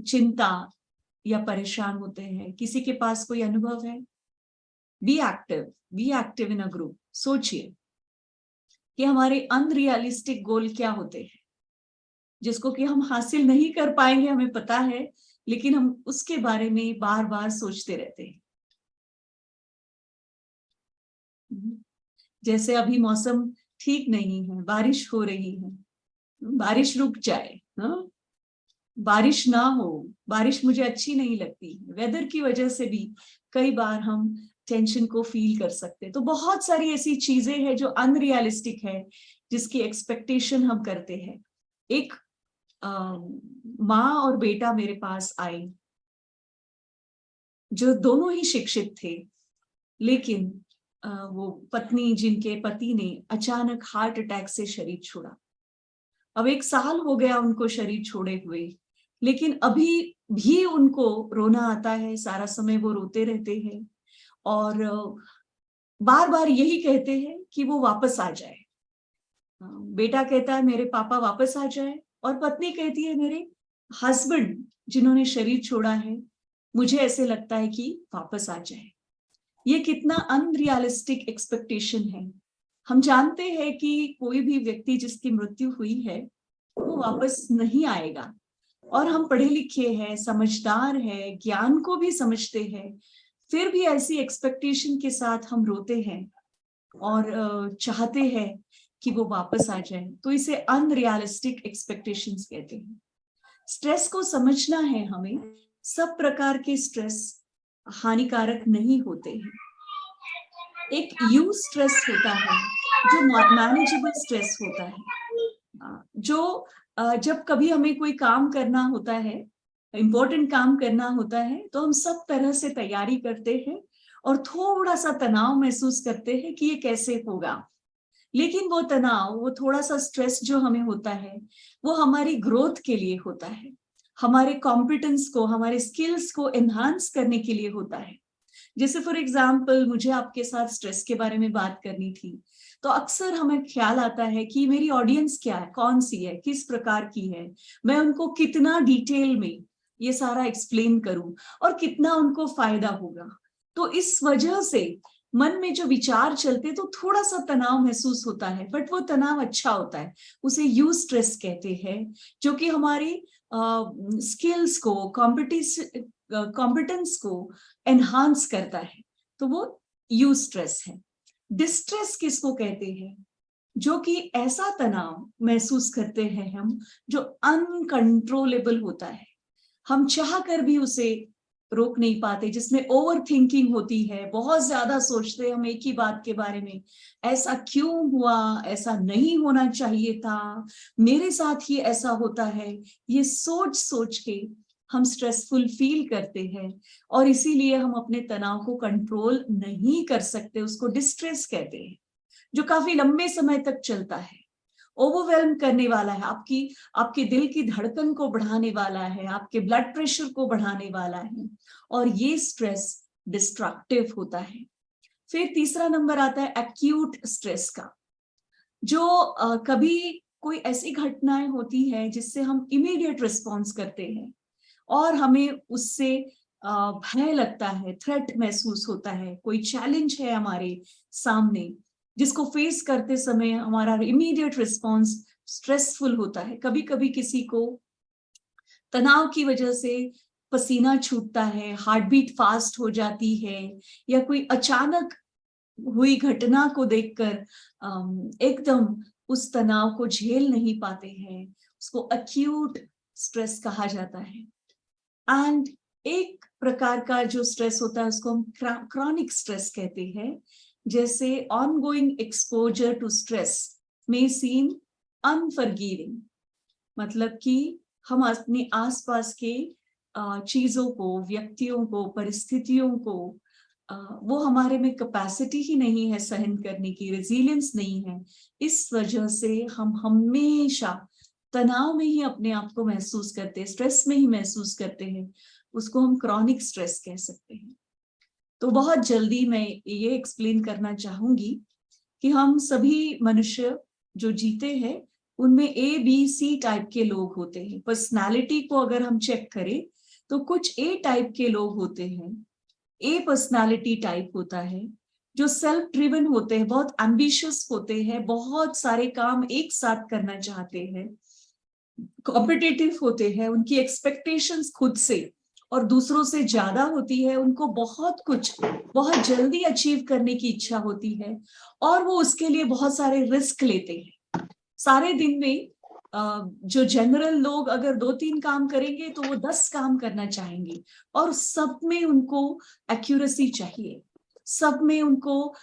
चिंता या परेशान होते हैं? किसी के पास कोई अनुभव है? Be active in a group. सोचिए कि हमारे अनरियलिस्टिक गोल क्या होते हैं जिसको कि हम हासिल नहीं कर पाएंगे, हमें पता है, लेकिन हम उसके बारे में बार बार सोचते रहते हैं। जैसे अभी मौसम ठीक नहीं है, बारिश हो रही है, बारिश रुक जाए, हाँ, बारिश ना हो, बारिश मुझे अच्छी नहीं लगती, वेदर की वजह से भी कई बार हम टेंशन को फील कर सकते हैं। तो बहुत सारी ऐसी चीजें हैं जो अनरियलिस्टिक है, जिसकी एक्सपेक्टेशन हम करते हैं। एक माँ और बेटा मेरे पास आए, जो दोनों ही शिक्षित थे, लेकिन वो पत्नी, जिनके पति ने अचानक हार्ट अटैक से शरीर छोड़ा। अब 1 साल हो गया उनको शरीर छोड़े हुए, लेकिन अभी भी उनको रोना आता है, सारा समय वो रोते रहते हैं और बार बार यही कहते हैं कि वो वापस आ जाए। बेटा कहता है मेरे पापा वापस आ जाए, और पत्नी कहती है मेरे हस्बैंड जिन्होंने शरीर छोड़ा है, मुझे ऐसे लगता है कि वापस आ जाए। ये कितना अनरियलिस्टिक एक्सपेक्टेशन है। हम जानते हैं कि कोई भी व्यक्ति जिसकी मृत्यु हुई है वो वापस नहीं आएगा, और हम पढ़े लिखे हैं, समझदार हैं, ज्ञान को भी समझते हैं, फिर भी ऐसी एक्सपेक्टेशन के साथ हम रोते हैं और चाहते हैं कि वो वापस आ जाए। तो इसे अनरियलिस्टिक एक्सपेक्टेशंस कहते हैं। स्ट्रेस को समझना है हमें। सब प्रकार के स्ट्रेस हानिकारक नहीं होते हैं। एक यू स्ट्रेस होता है जो मैनेजेबल स्ट्रेस होता है, जो जब कभी हमें कोई काम करना होता है, इंपॉर्टेंट काम करना होता है, तो हम सब तरह से तैयारी करते हैं और थोड़ा सा तनाव महसूस करते हैं कि ये कैसे होगा। लेकिन वो तनाव, वो थोड़ा सा स्ट्रेस जो हमें होता है, वो हमारी ग्रोथ के लिए होता है, हमारे कॉम्पिटेंस को, हमारे स्किल्स को एनहांस करने के लिए होता है। जैसे फॉर एग्जाम्पल मुझे आपके साथ स्ट्रेस के बारे में बात करनी थी, तो अक्सर हमें ख्याल आता है कि मेरी ऑडियंस क्या है, कौन सी है, किस प्रकार की है, मैं उनको कितना डिटेल में ये सारा एक्सप्लेन करूं और कितना उनको फायदा होगा। तो इस वजह से मन में जो विचार चलते तो थोड़ा सा तनाव महसूस होता है, बट वो तनाव अच्छा होता है, उसे यू स्ट्रेस कहते हैं, जो कि हमारी स्किल्स को, कॉम्पिटेंस को एनहांस करता है। तो वो यू स्ट्रेस है। डिस्ट्रेस किसको कहते हैं? जो कि ऐसा तनाव महसूस करते हैं हम जो अनकंट्रोलेबल होता है, हम चाह कर भी उसे रोक नहीं पाते, जिसमें ओवर थिंकिंग होती है, बहुत ज्यादा सोचते हैं हम एक ही बात के बारे में, ऐसा क्यों हुआ, ऐसा नहीं होना चाहिए था, मेरे साथ ही ऐसा होता है। ये सोच सोच के हम स्ट्रेसफुल फील करते हैं और इसीलिए हम अपने तनाव को कंट्रोल नहीं कर सकते। उसको डिस्ट्रेस कहते हैं, जो काफी लंबे समय तक चलता है, ओवरवेल्म करने वाला है, आपके दिल की धड़कन को बढ़ाने वाला है, आपके ब्लड प्रेशर को बढ़ाने वाला है, और ये स्ट्रेस डिस्ट्रक्टिव होता है। फिर तीसरा नंबर आता है एक्यूट स्ट्रेस का, जो कभी कोई ऐसी घटनाएं होती है जिससे हम इमीडिएट रिस्पॉन्स करते हैं और हमें उससे भय लगता है, थ्रेट महसूस होता है, कोई चैलेंज है हमारे सामने जिसको फेस करते समय हमारा इमीडिएट रिस्पॉन्स स्ट्रेसफुल होता है। कभी कभी किसी को तनाव की वजह से पसीना छूटता है, हार्ट बीट फास्ट हो जाती है, या कोई अचानक हुई घटना को देखकर एकदम उस तनाव को झेल नहीं पाते हैं, उसको अक्यूट स्ट्रेस कहा जाता है। एंड एक प्रकार का जो स्ट्रेस होता है उसको हम क्रॉनिक स्ट्रेस कहते हैं। जैसे ongoing exposure to stress may seem unforgiving, मतलब कि हम अपने आसपास के चीजों को, व्यक्तियों को, परिस्थितियों को, वो हमारे में कैपेसिटी ही नहीं है सहन करने की, रेजिलियंस नहीं है। इस वजह से हम हमेशा तनाव में ही अपने आप को महसूस करते हैं, स्ट्रेस में ही महसूस करते हैं। उसको हम क्रॉनिक स्ट्रेस कह सकते हैं। तो बहुत जल्दी मैं ये एक्सप्लेन करना चाहूंगी कि हम सभी मनुष्य जो जीते हैं उनमें ABC टाइप के लोग होते हैं। पर्सनालिटी को अगर हम चेक करें तो कुछ A टाइप के लोग होते हैं। A पर्सनालिटी टाइप होता है जो सेल्फ ड्रिवन होते हैं, बहुत एम्बिशियस होते हैं, बहुत सारे काम एक साथ करना चाहते हैं, कॉम्पिटिटिव होते हैं, उनकी एक्सपेक्टेशंस खुद से और दूसरों से ज्यादा होती है, उनको बहुत कुछ बहुत जल्दी अचीव करने की इच्छा होती है और वो उसके लिए बहुत सारे रिस्क लेते हैं। सारे दिन में जो जनरल लोग अगर 2-3 काम करेंगे तो वो 10 काम करना चाहेंगे और सब में उनको एक्यूरेसी चाहिए, सब में उनको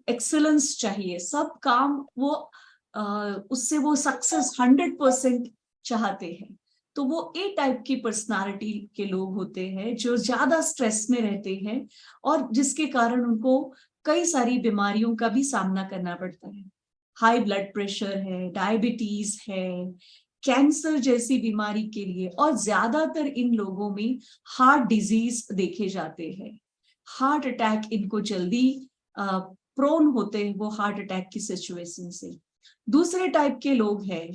एक्सेलेंस चाहिए, सब काम वो उससे वो सक्सेस 100% चाहते हैं। तो वो ए टाइप की पर्सनालिटी के लोग होते हैं जो ज्यादा स्ट्रेस में रहते हैं और जिसके कारण उनको कई सारी बीमारियों का भी सामना करना पड़ता है। हाई ब्लड प्रेशर है, डायबिटीज है, कैंसर जैसी बीमारी के लिए, और ज्यादातर इन लोगों में हार्ट डिजीज देखे जाते हैं। हार्ट अटैक इनको जल्दी प्रोन होते हैं वो हार्ट अटैक की सिचुएशन से। दूसरे टाइप के लोग हैं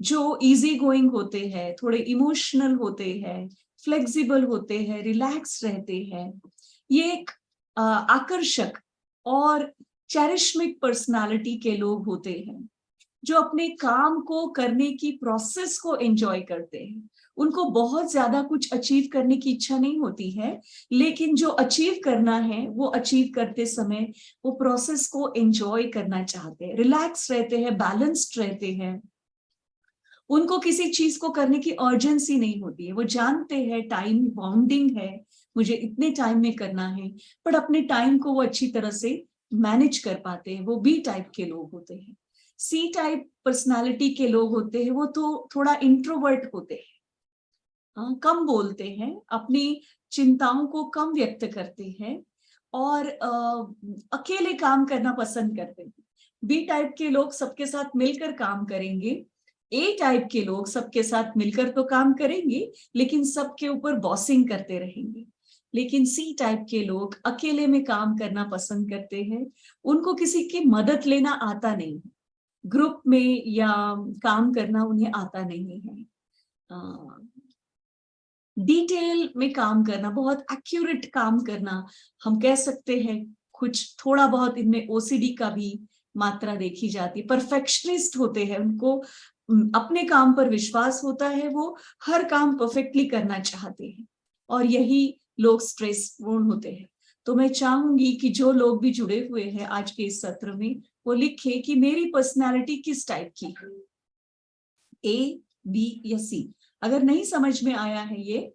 जो इजी गोइंग होते हैं, थोड़े इमोशनल होते हैं, फ्लेक्सिबल होते हैं, रिलैक्स रहते हैं। ये एक आकर्षक और चैरिश्मिक पर्सनालिटी के लोग होते हैं जो अपने काम को करने की प्रोसेस को एंजॉय करते हैं। उनको बहुत ज्यादा कुछ अचीव करने की इच्छा नहीं होती है, लेकिन जो अचीव करना है वो अचीव करते समय वो प्रोसेस को एंजॉय करना चाहते हैं, रिलैक्स रहते हैं, बैलेंस्ड रहते हैं। उनको किसी चीज को करने की अर्जेंसी नहीं होती है, वो जानते हैं टाइम बाउंडिंग है, मुझे इतने टाइम में करना है, पर अपने टाइम को वो अच्छी तरह से मैनेज कर पाते हैं। वो बी टाइप के लोग होते हैं। सी टाइप पर्सनालिटी के लोग होते हैं वो तो थोड़ा इंट्रोवर्ट होते हैं, कम बोलते हैं, अपनी चिंताओं को कम व्यक्त करते हैं और अकेले काम करना पसंद करते हैं। बी टाइप के लोग सबके साथ मिलकर काम करेंगे। ए टाइप के लोग सबके साथ मिलकर तो काम करेंगे लेकिन सबके ऊपर बॉसिंग करते रहेंगे। लेकिन सी टाइप के लोग अकेले में काम करना पसंद करते हैं, उनको किसी की मदद लेना आता नहीं है, ग्रुप में या काम करना उन्हें आता नहीं है। डिटेल में काम करना, बहुत एक्यूरेट काम करना, हम कह सकते हैं कुछ थोड़ा बहुत इनमें ओसीडी का भी मात्रा देखी जाती है। परफेक्शनिस्ट होते हैं, उनको अपने काम पर विश्वास होता है, वो हर काम परफेक्टली करना चाहते हैं और यही लोग स्ट्रेसपूर्ण होते हैं। तो मैं चाहूंगी कि जो लोग भी जुड़े हुए हैं आज के इस सत्र में वो लिखे कि मेरी पर्सनालिटी किस टाइप की है, ए, बी या सी। अगर नहीं समझ में आया है ये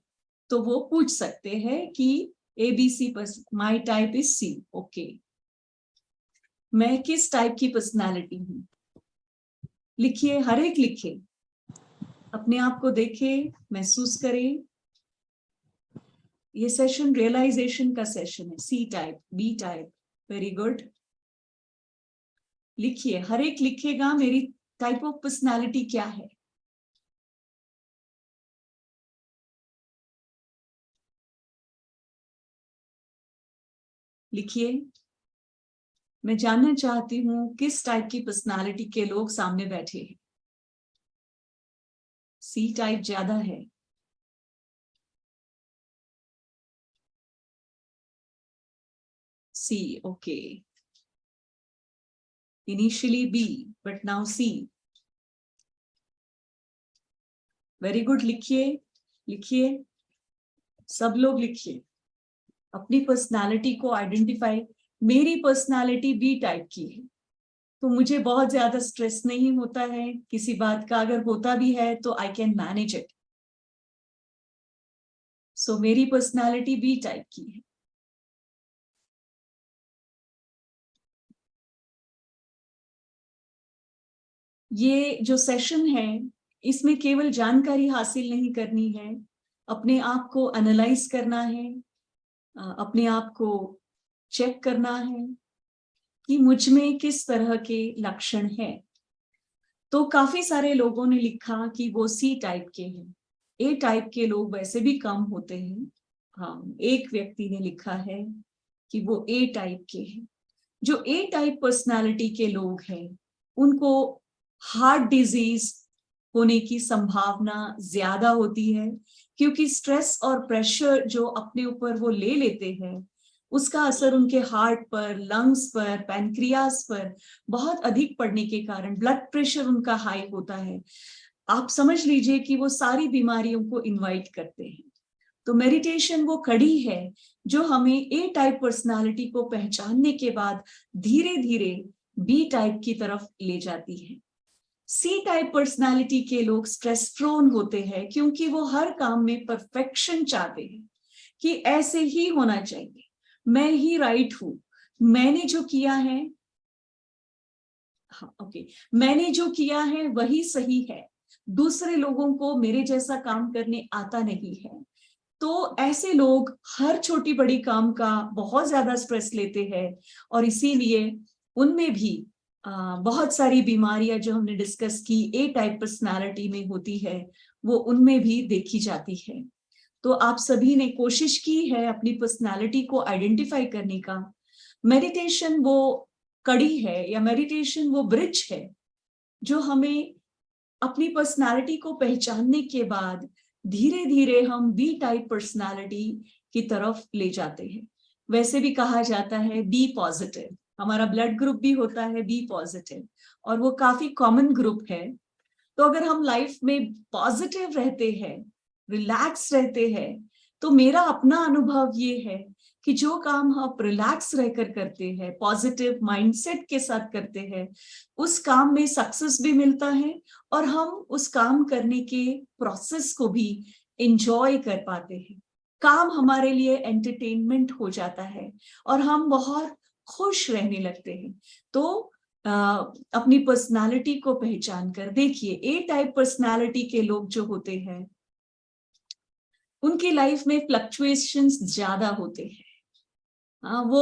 तो वो पूछ सकते हैं कि ABC my type is C, okay, मैं किस टाइप की पर्सनालिटी हूं। लिखिए, हर एक लिखे, अपने आप को देखे, महसूस करें। ये सेशन रियलाइजेशन का सेशन है। C type, B type, very good. लिखिए, हर एक लिखेगा मेरी टाइप ऑफ पर्सनालिटी क्या है। लिखिए, मैं जानना चाहती हूं किस टाइप की पर्सनालिटी के लोग सामने बैठे हैं। सी टाइप ज्यादा है। C, okay. Initially B but now C. Very good. लिखिए, लिखिए, सब लोग लिखिए, अपनी पर्सनालिटी को आइडेंटिफाई। मेरी पर्सनालिटी बी टाइप की है तो मुझे बहुत ज्यादा स्ट्रेस नहीं होता है किसी बात का, अगर होता भी है तो आई कैन मैनेज इट। सो मेरी पर्सनालिटी बी टाइप की है। ये जो सेशन है इसमें केवल जानकारी हासिल नहीं करनी है, अपने आप को एनालाइज करना है, अपने आप को चेक करना है कि मुझ में किस तरह के लक्षण हैं। तो काफी सारे लोगों ने लिखा कि वो सी टाइप के हैं। ए टाइप के लोग वैसे भी कम होते हैं। हाँ, एक व्यक्ति ने लिखा है कि वो ए टाइप के हैं। जो ए टाइप पर्सनालिटी के लोग हैं उनको हार्ट डिजीज होने की संभावना ज्यादा होती है, क्योंकि स्ट्रेस और प्रेशर जो अपने ऊपर वो ले लेते हैं उसका असर उनके हार्ट पर, लंग्स पर, पैनक्रियास पर बहुत अधिक पड़ने के कारण ब्लड प्रेशर उनका हाई होता है। आप समझ लीजिए कि वो सारी बीमारियों को इनवाइट करते हैं। तो मेडिटेशन वो कड़ी है जो हमें ए टाइप पर्सनालिटी को पहचानने के बाद धीरे धीरे बी टाइप की तरफ ले जाती है। सी टाइप पर्सनालिटी के लोग स्ट्रेस प्रोन होते हैं क्योंकि वो हर काम में परफेक्शन चाहते हैं कि ऐसे ही होना चाहिए, मैं ही राइट हूं, मैंने जो किया है, हाँ ओके, मैंने जो किया है वही सही है, दूसरे लोगों को मेरे जैसा काम करने आता नहीं है। तो ऐसे लोग हर छोटी बड़ी काम का बहुत ज्यादा स्ट्रेस लेते हैं और इसीलिए उनमें भी बहुत सारी बीमारियां जो हमने डिस्कस की ए टाइप पर्सनालिटी में होती है वो उनमें भी देखी जाती है। तो आप सभी ने कोशिश की है अपनी पर्सनालिटी को आइडेंटिफाई करने का। मेडिटेशन वो कड़ी है या मेडिटेशन वो ब्रिज है जो हमें अपनी पर्सनालिटी को पहचानने के बाद धीरे धीरे हम बी टाइप पर्सनालिटी की तरफ ले जाते हैं। वैसे भी कहा जाता है बी पॉजिटिव, हमारा ब्लड ग्रुप भी होता है बी पॉजिटिव और वो काफी कॉमन ग्रुप है। तो अगर हम लाइफ में पॉजिटिव रहते हैं, रिलैक्स रहते हैं, तो मेरा अपना अनुभव ये है कि जो काम आप रिलैक्स रहकर करते हैं, पॉजिटिव माइंडसेट के साथ करते हैं, उस काम में सक्सेस भी मिलता है और हम उस काम करने के प्रोसेस को भी एंजॉय कर पाते हैं। काम हमारे लिए एंटरटेनमेंट हो जाता है और हम बहुत खुश रहने लगते हैं। तो अपनी पर्सनालिटी को पहचान कर देखिए, ए टाइप पर्सनालिटी के लोग जो होते हैं उनकी लाइफ में फ्लक्चुएशंस ज्यादा होते हैं। वो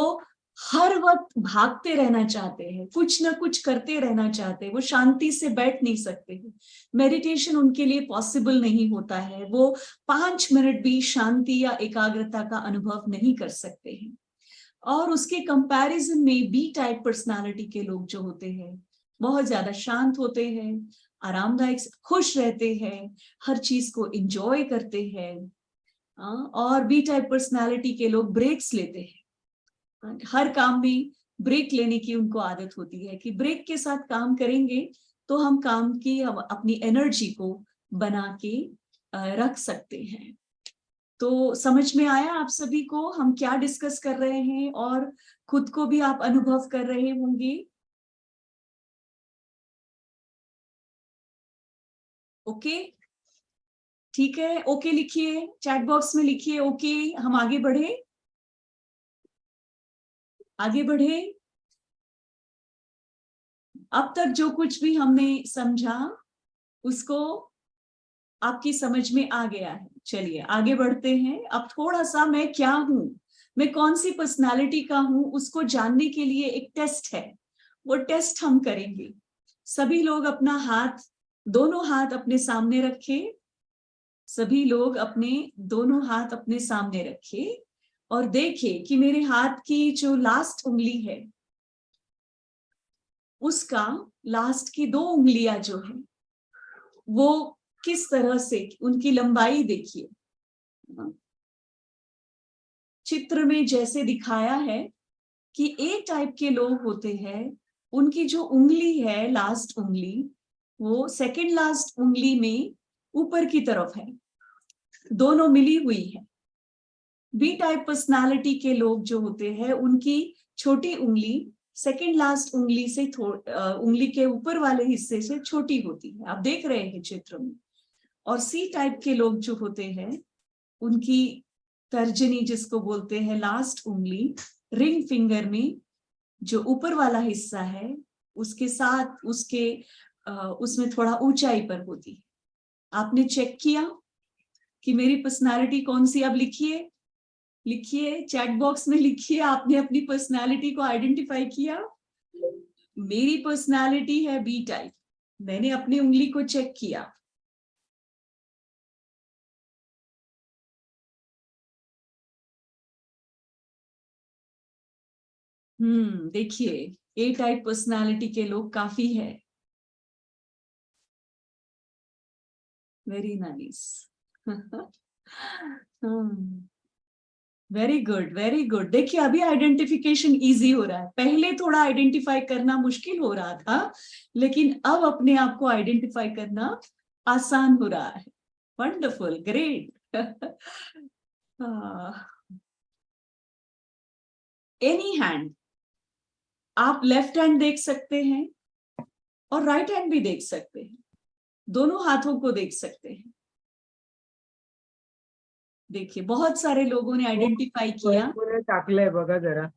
हर वक्त भागते रहना चाहते हैं, कुछ ना कुछ करते रहना चाहते हैं, वो शांति से बैठ नहीं सकते हैं। मेडिटेशन उनके लिए पॉसिबल नहीं होता है, वो 5 मिनट भी शांति या एकाग्रता का अनुभव नहीं कर सकते हैं। और उसके कंपैरिजन में बी टाइप पर्सनालिटी के लोग जो होते हैं बहुत ज्यादा शांत होते हैं, आरामदायक, खुश रहते हैं, हर चीज को एंजॉय करते हैं। और बी टाइप पर्सनालिटी के लोग ब्रेक्स लेते हैं, हर काम में ब्रेक लेने की उनको आदत होती है कि ब्रेक के साथ काम करेंगे तो हम काम की अपनी एनर्जी को बना के रख सकते हैं। तो समझ में आया आप सभी को हम क्या डिस्कस कर रहे हैं और खुद को भी आप अनुभव कर रहे होंगे। ओके, ठीक है, ओके लिखिए, चैट बॉक्स में लिखिए ओके। हम आगे बढ़े, आगे बढ़े। अब तक जो कुछ भी हमने समझा उसको आपकी समझ में आ गया है। चलिए आगे बढ़ते हैं। अब थोड़ा सा मैं क्या हूं, मैं कौन सी पर्सनालिटी का हूं, उसको जानने के लिए एक टेस्ट है, वो टेस्ट हम करेंगे। सभी लोग अपना हाथ, दोनों हाथ अपने सामने रखे, सभी लोग अपने दोनों हाथ अपने सामने रखे और देखें कि मेरे हाथ की जो लास्ट उंगली है उसका लास्ट की 2 उंगलियां जो है वो किस तरह से, उनकी लंबाई देखिए। चित्र में जैसे दिखाया है कि ए टाइप के लोग होते हैं, उनकी जो उंगली है लास्ट उंगली वो सेकंड लास्ट उंगली में ऊपर की तरफ है, दोनों मिली हुई है। बी टाइप पर्सनालिटी के लोग जो होते हैं उनकी छोटी उंगली सेकंड लास्ट उंगली से उंगली के ऊपर वाले हिस्से से छोटी होती है, आप देख रहे हैं चित्र में। और सी टाइप के लोग जो होते हैं उनकी तर्जनी, जिसको बोलते हैं लास्ट उंगली, रिंग फिंगर में जो ऊपर वाला हिस्सा है उसके साथ उसमें थोड़ा ऊंचाई पर होती है। आपने चेक किया कि मेरी पर्सनालिटी कौन सी? अब लिखिए, लिखिए चैट बॉक्स में लिखिए, आपने अपनी पर्सनालिटी को आइडेंटिफाई किया। मेरी पर्सनालिटी है बी टाइप, मैंने अपनी उंगली को चेक किया। देखिए ए टाइप पर्सनालिटी के लोग काफी है। Very nice. Very good, very good. देखिए अभी आइडेंटिफिकेशन इजी हो रहा है, पहले थोड़ा आइडेंटिफाई करना मुश्किल हो रहा था, लेकिन अब अपने आप को आइडेंटिफाई करना आसान हो रहा है। Wonderful, great. एनी हैंड, आप लेफ्ट हैंड देख सकते हैं और राइट हैंड भी देख सकते हैं, दोनों हाथों को देख सकते हैं। देखिए बहुत सारे लोगों ने आइडेंटिफाई किया, टाकलंय बघा जरा।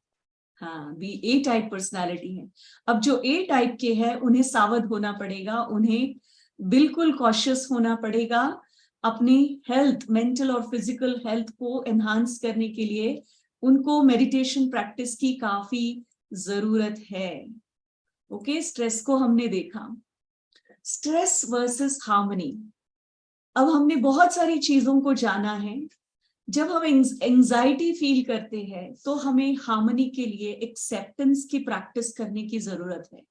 हाँ भी ए टाइप पर्सनालिटी है। अब जो ए टाइप के हैं उन्हें सावध होना पड़ेगा, उन्हें बिल्कुल कॉशियस होना पड़ेगा। अपनी हेल्थ, मेंटल और फिजिकल हेल्थ को एनहांस करने के लिए उनको मेडिटेशन प्रैक्टिस की काफी जरूरत है। ओके, स्ट्रेस को हमने देखा, स्ट्रेस वर्सेस हार्मनी। अब हमने बहुत सारी चीजों को जाना है। जब हम एंजाइटी फील करते हैं तो हमें हार्मनी के लिए एक्सेप्टेंस की प्रैक्टिस करने की जरूरत है।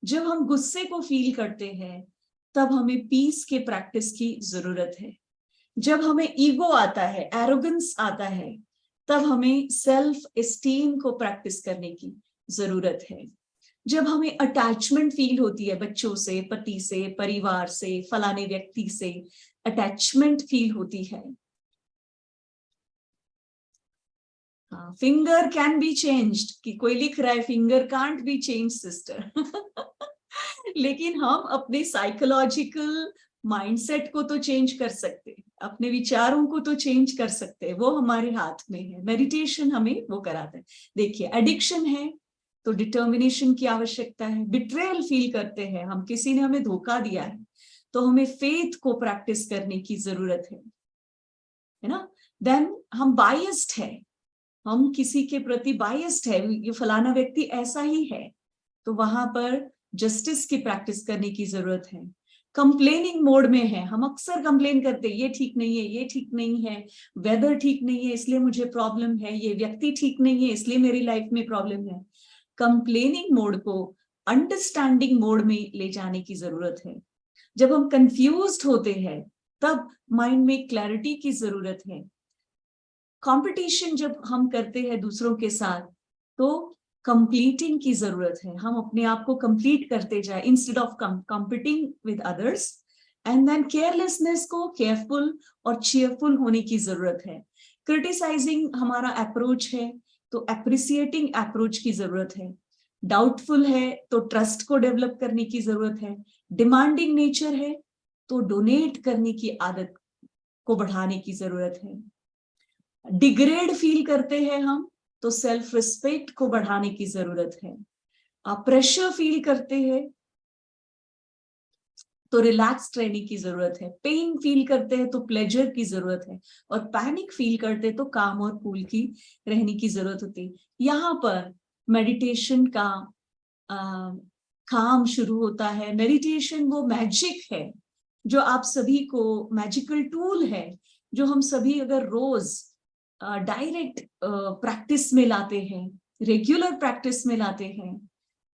जब हम गुस्से को फील करते हैं तब हमें पीस के प्रैक्टिस की जरूरत है। जब हमें ईगो आता है, एरोगेंस आता है, तब हमें सेल्फ एस्टीम को प्रैक्टिस करने की जरूरत है। जब हमें अटैचमेंट फील होती है बच्चों से, पति से, परिवार से, फलाने व्यक्ति से अटैचमेंट फील होती है, फिंगर कैन बी चेंज्ड, कि कोई लिख रहा है finger can't be change sister लेकिन हम अपने साइकोलॉजिकल माइंडसेट को तो चेंज कर सकते हैं, अपने विचारों को तो चेंज कर सकते हैं, वो हमारे हाथ में है। मेडिटेशन हमें वो कराता है। देखिए एडिक्शन है तो डिटर्मिनेशन की आवश्यकता है। बिट्रेयल फील करते हैं हम, किसी ने हमें धोखा दिया है, तो हमें फेथ को प्रैक्टिस करने की जरूरत है ना। देन हम बायस्ड है, हम किसी के प्रति बायस्ड है, ये फलाना व्यक्ति ऐसा ही है, तो वहां पर जस्टिस की प्रैक्टिस करने की जरूरत है। कंप्लेनिंग मोड में है, हम अक्सर कंप्लेन करते हैं, ये ठीक नहीं है, ये ठीक नहीं है, वेदर ठीक नहीं है इसलिए मुझे प्रॉब्लम है, ये व्यक्ति ठीक नहीं है इसलिए मेरी लाइफ में प्रॉब्लम है। कंप्लेनिंग मोड को अंडरस्टैंडिंग मोड में ले जाने की जरूरत है। जब हम कंफ्यूज्ड होते हैं तब माइंड में क्लैरिटी की जरूरत है। कंपटीशन जब हम करते हैं दूसरों के साथ तो कंप्लीटिंग की जरूरत है, हम अपने आप को कंप्लीट करते जाए instead of competing with others. And then carelessness को केयरफुल और चीयरफुल होने की जरूरत है। क्रिटिसाइजिंग हमारा अप्रोच है तो एप्रिसिएटिंग अप्रोच की जरूरत है। डाउटफुल है तो ट्रस्ट को डेवलप करने की जरूरत है। डिमांडिंग नेचर है तो डोनेट करने की आदत को बढ़ाने की जरूरत है। डिग्रेड फील करते हैं हम तो सेल्फ रिस्पेक्ट को बढ़ाने की जरूरत है। आप प्रेशर फील करते हैं तो रिलैक्स रहने की जरूरत है। पेन फील करते हैं तो प्लेजर की जरूरत है, और पैनिक फील करते हैं तो काम और कूल की रहने की जरूरत होती है। यहाँ पर मेडिटेशन का काम शुरू होता है। मेडिटेशन वो मैजिक है जो आप सभी को, मैजिकल टूल है जो हम सभी अगर रोज डायरेक्ट प्रैक्टिस में लाते हैं, रेगुलर प्रैक्टिस में लाते हैं,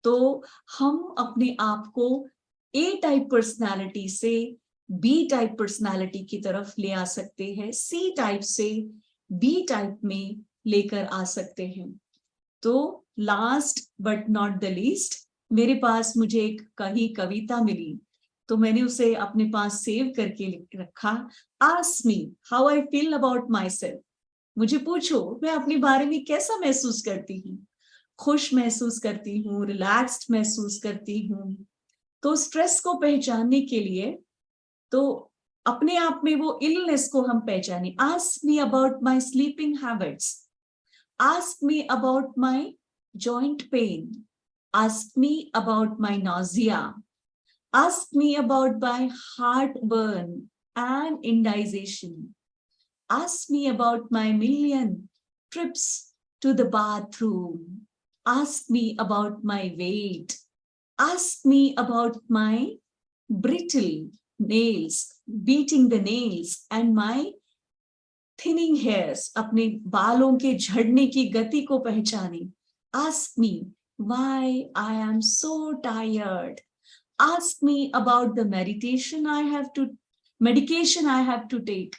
तो हम अपने आप को ए टाइप पर्सनालिटी से बी टाइप पर्सनालिटी की तरफ ले आ सकते हैं, सी टाइप से बी टाइप में लेकर आ सकते हैं। तो last but not the least, मेरे पास मुझे एक कविता मिली तो मैंने उसे अपने पास सेव करके रखा। Ask me how I feel about my self. मुझे पूछो मैं अपने बारे में कैसा महसूस करती हूँ। खुश महसूस करती हूँ, रिलैक्स्ड महसूस करती हूँ। तो स्ट्रेस को पहचानने के लिए तो अपने आप में वो इलनेस को हम पहचाने। Ask me about my sleeping habits, ask me about my joint pain, ask me about my nausea, ask me about my heartburn and indigestion, ask me about my million trips to the bathroom, ask me about my weight, ask me about my brittle nails, beating the nails and my thinning hairs, अपने बालों के झड़ने की गति को पहचाने। Ask me why I am so tired. Ask me about the medication I have to take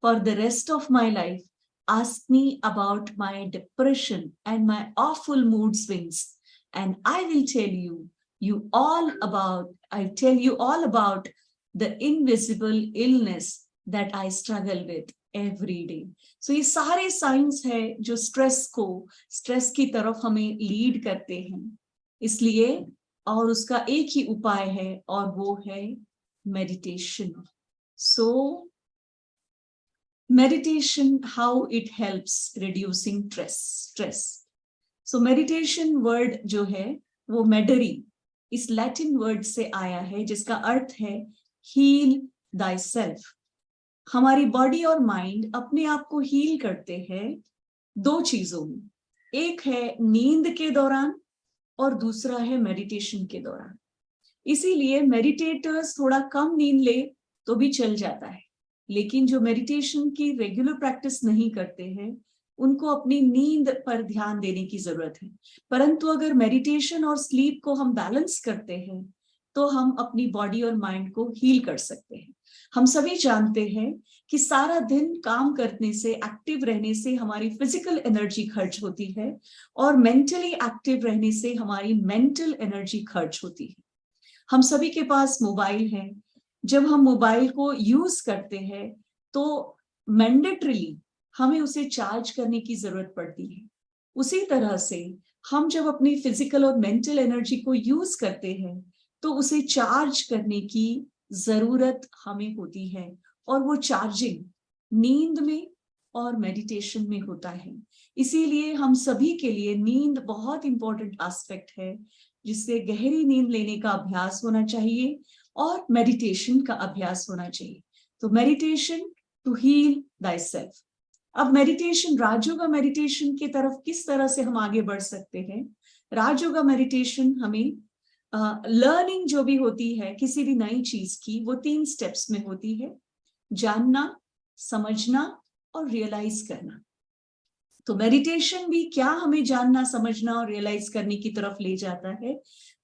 for the rest of my life. Ask me about my depression and my awful mood swings, and I will tell you all about the invisible illness that I struggle with. Every day. So ये सारे science है जो stress की तरफ हमें lead करते हैं। इसलिए और उसका एक ही उपाय है और वो है meditation. So meditation, how it helps reducing stress. So meditation word जो है वो मेडरी इस लैटिन वर्ड से आया है, जिसका अर्थ है हील दाई सेल्फ। हमारी बॉडी और माइंड अपने आप को हील करते हैं दो चीजों में, एक है नींद के दौरान और दूसरा है मेडिटेशन के दौरान। इसीलिए मेडिटेटर्स थोड़ा कम नींद ले तो भी चल जाता है, लेकिन जो मेडिटेशन की रेगुलर प्रैक्टिस नहीं करते हैं उनको अपनी नींद पर ध्यान देने की जरूरत है। परंतु अगर मेडिटेशन और स्लीप को हम बैलेंस करते हैं तो हम अपनी बॉडी और माइंड को हील कर सकते हैं। हम सभी जानते हैं कि सारा दिन काम करने से, एक्टिव रहने से हमारी फिजिकल एनर्जी खर्च होती है और मेंटली एक्टिव रहने से हमारी मेंटल एनर्जी खर्च होती है। हम सभी के पास मोबाइल है। जब हम मोबाइल को यूज करते हैं तो मैंडेटरीली हमें उसे चार्ज करने की जरूरत पड़ती है। उसी तरह से हम जब अपनी फिजिकल और मेंटल एनर्जी को यूज करते हैं तो उसे चार्ज करने की जरूरत हमें होती है, और वो चार्जिंग नींद में और मेडिटेशन में होता है। इसीलिए हम सभी के लिए नींद बहुत इंपॉर्टेंट एस्पेक्ट है, जिससे गहरी नींद लेने का अभ्यास होना चाहिए और मेडिटेशन का अभ्यास होना चाहिए। तो meditation to heal thyself. अब मेडिटेशन, राजयोगा मेडिटेशन की तरफ किस तरह से हम आगे बढ़ सकते हैं? राजयोगा मेडिटेशन हमें लर्निंग जो भी होती है किसी भी नई चीज की, वो 3 स्टेप्स में होती है: जानना, समझना और रियलाइज करना। तो मेडिटेशन भी क्या हमें जानना, समझना और रियलाइज करने की तरफ ले जाता है?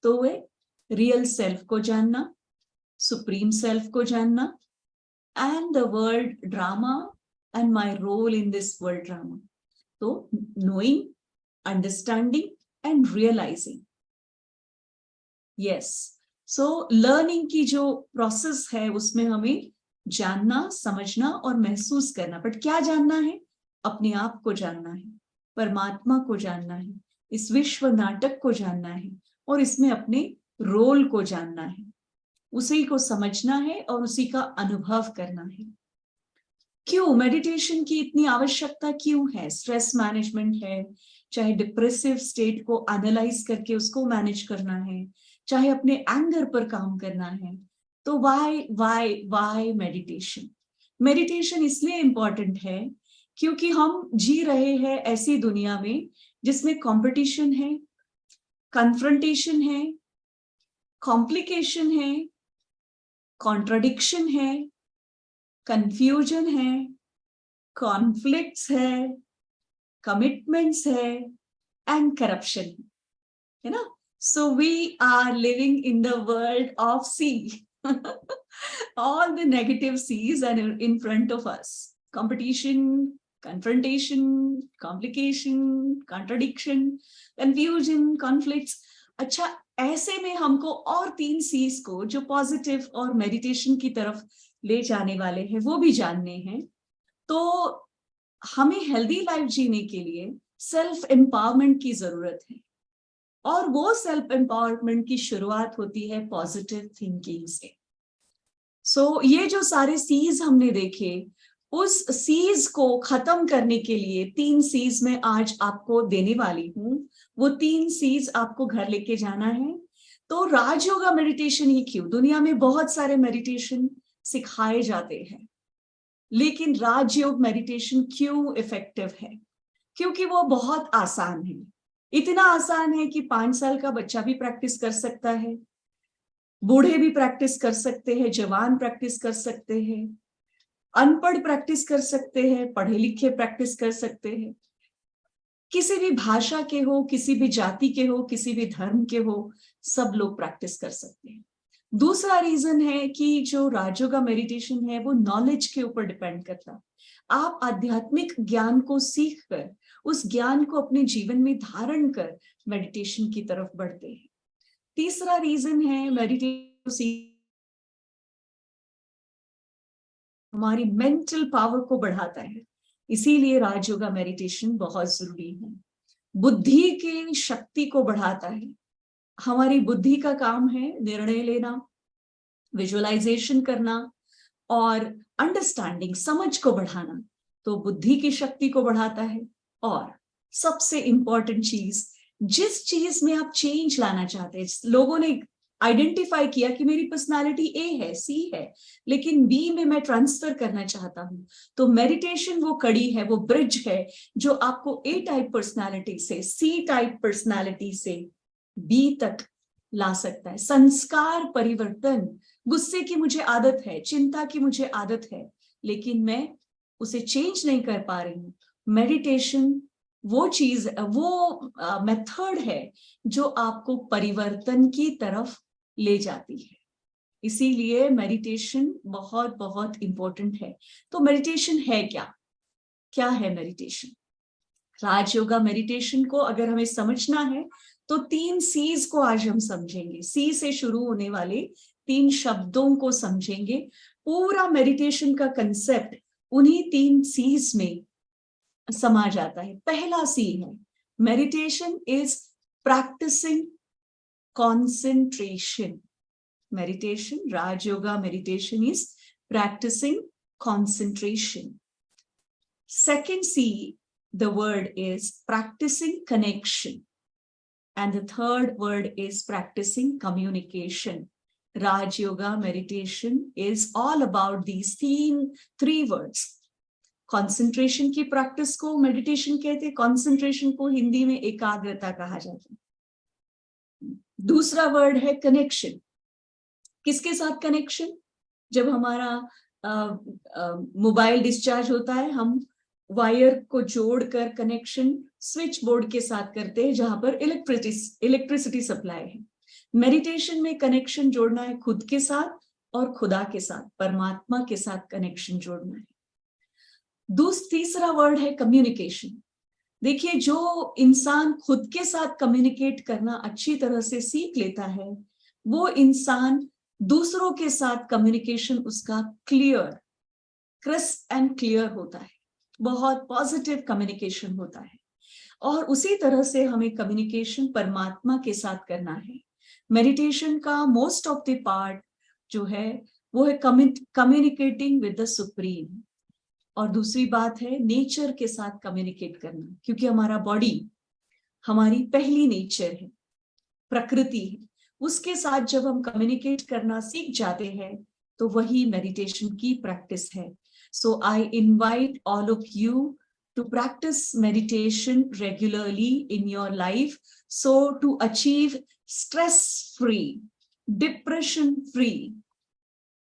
तो वे रियल सेल्फ को जानना, सुप्रीम सेल्फ को जानना, and the world drama and my role in this world drama. तो knowing, understanding and realising. Yes, so learning की जो प्रोसेस है उसमें हमें जानना, समझना और महसूस करना। बट क्या जानना है? अपने आप को जानना है, परमात्मा को जानना है, इस विश्व नाटक को जानना है और इसमें अपने रोल को जानना है, उसी को समझना है और उसी का अनुभव करना है। क्यों मेडिटेशन की इतनी आवश्यकता क्यों है? स्ट्रेस मैनेजमेंट है, चाहे डिप्रेसिव स्टेट को एनालाइज करके उसको मैनेज करना है, चाहे अपने एंगर पर काम करना है। तो वाई मेडिटेशन? मेडिटेशन इसलिए इंपॉर्टेंट है क्योंकि हम जी रहे हैं ऐसी दुनिया में जिसमें कंपटीशन है, कन्फ्रंटेशन है, कॉम्प्लिकेशन है, कॉन्ट्राडिक्शन है, कंफ्यूजन है, कॉन्फ्लिक्ट्स है, कमिटमेंट्स है एंड करप्शन है ना। So we are living in the world of C. All the negative C's are in front of us. Competition, confrontation, complication, contradiction, confusion, conflicts. अच्छा, ऐसे में हमको और 3 C's को जो पॉजिटिव और मेडिटेशन की तरफ ले जाने वाले हैं वो भी जानने हैं। तो हमें हेल्दी लाइफ जीने के लिए सेल्फ एम्पावरमेंट की जरूरत है, और वो सेल्फ एम्पावरमेंट की शुरुआत होती है पॉजिटिव थिंकिंग से। सो ये जो सारे सीज हमने देखे, उस सीज को खत्म करने के लिए 3 सीज में आज आपको देने वाली हूं। वो 3 सीज आपको घर लेके जाना है। तो राजयोगा मेडिटेशन ही क्यों? दुनिया में बहुत सारे मेडिटेशन सिखाए जाते हैं, लेकिन राजयोग मेडिटेशन क्यों इफेक्टिव है? क्योंकि वो बहुत आसान है। इतना आसान है कि 5 साल का बच्चा भी प्रैक्टिस कर सकता है, बूढ़े भी प्रैक्टिस कर सकते हैं, जवान प्रैक्टिस कर सकते हैं, अनपढ़ प्रैक्टिस कर सकते हैं, पढ़े लिखे प्रैक्टिस कर सकते हैं, किसी भी भाषा के हो, किसी भी जाति के हो, किसी भी धर्म के हो, सब लोग प्रैक्टिस कर सकते हैं। दूसरा रीजन है कि जो राजयोगा मेडिटेशन है वो नॉलेज के ऊपर डिपेंड करता है। आप आध्यात्मिक ज्ञान को सीख कर, उस ज्ञान को अपने जीवन में धारण कर मेडिटेशन की तरफ बढ़ते हैं। तीसरा रीजन है मेडिटेशन हमारी मेंटल पावर को बढ़ाता है। इसीलिए राजयोगा मेडिटेशन बहुत जरूरी है। बुद्धि की शक्ति को बढ़ाता है। हमारी बुद्धि का काम है निर्णय लेना, विजुअलाइजेशन करना और अंडरस्टैंडिंग, समझ को बढ़ाना। तो बुद्धि की शक्ति को बढ़ाता है। और सबसे इंपॉर्टेंट चीज, जिस चीज में आप चेंज लाना चाहते हैं, लोगों ने आइडेंटिफाई किया कि मेरी पर्सनालिटी ए है, सी है, लेकिन बी में मैं ट्रांसफर करना चाहता हूं, तो मेडिटेशन वो कड़ी है, वो ब्रिज है जो आपको ए टाइप पर्सनालिटी से सी टाइप पर्सनालिटी से बी तक ला सकता है। संस्कार परिवर्तन, गुस्से की मुझे आदत है, चिंता की मुझे आदत है, लेकिन मैं उसे चेंज नहीं कर पा रही हूँ। मेडिटेशन वो चीज, वो मेथड है जो आपको परिवर्तन की तरफ ले जाती है। इसीलिए मेडिटेशन बहुत बहुत इंपॉर्टेंट है। तो मेडिटेशन है क्या? क्या है मेडिटेशन? राजयोगा मेडिटेशन को अगर हमें समझना है तो 3 सीज को आज हम समझेंगे। सी से शुरू होने वाले 3 शब्दों को समझेंगे। पूरा मेडिटेशन का कंसेप्ट उन्हीं 3 सीज में समा जाता है। पहला सी है, meditation is practising concentration. Meditation, Rajyoga meditation is practising concentration. Second C, the word is practicing connection. And the third word is practicing communication. Raj Yoga meditation is all about these 3 words. Concentration की practice को meditation कहते हैं, concentration को हिंदी में एकाग्रता कहा जाता है। दूसरा word है connection. किसके साथ connection? जब हमारा मोबाइल डिस्चार्ज होता है, हम वायर को जोड़कर कनेक्शन स्विच बोर्ड के साथ करते हैं जहां पर इलेक्ट्रिसिटी सप्लाई है। मेडिटेशन में कनेक्शन जोड़ना है खुद के साथ और खुदा के साथ, परमात्मा के साथ कनेक्शन जोड़ना है। तीसरा वर्ड है कम्युनिकेशन। देखिए, जो इंसान खुद के साथ कम्युनिकेट करना अच्छी तरह से सीख लेता है, वो इंसान दूसरों के साथ कम्युनिकेशन उसका क्लियर, क्रिस्प एंड क्लियर होता है, बहुत पॉजिटिव कम्युनिकेशन होता है। और उसी तरह से हमें कम्युनिकेशन परमात्मा के साथ करना है। मेडिटेशन का मोस्ट ऑफ द पार्ट जो है वो है कम्युनिकेटिंग विद द सुप्रीम। और दूसरी बात है नेचर के साथ कम्युनिकेट करना, क्योंकि हमारा बॉडी हमारी पहली नेचर है, प्रकृति है। उसके साथ जब हम कम्युनिकेट करना सीख जाते हैं तो वही मेडिटेशन की प्रैक्टिस है। So I invite all of you to practice meditation regularly in your life, so to achieve stress-free, depression-free,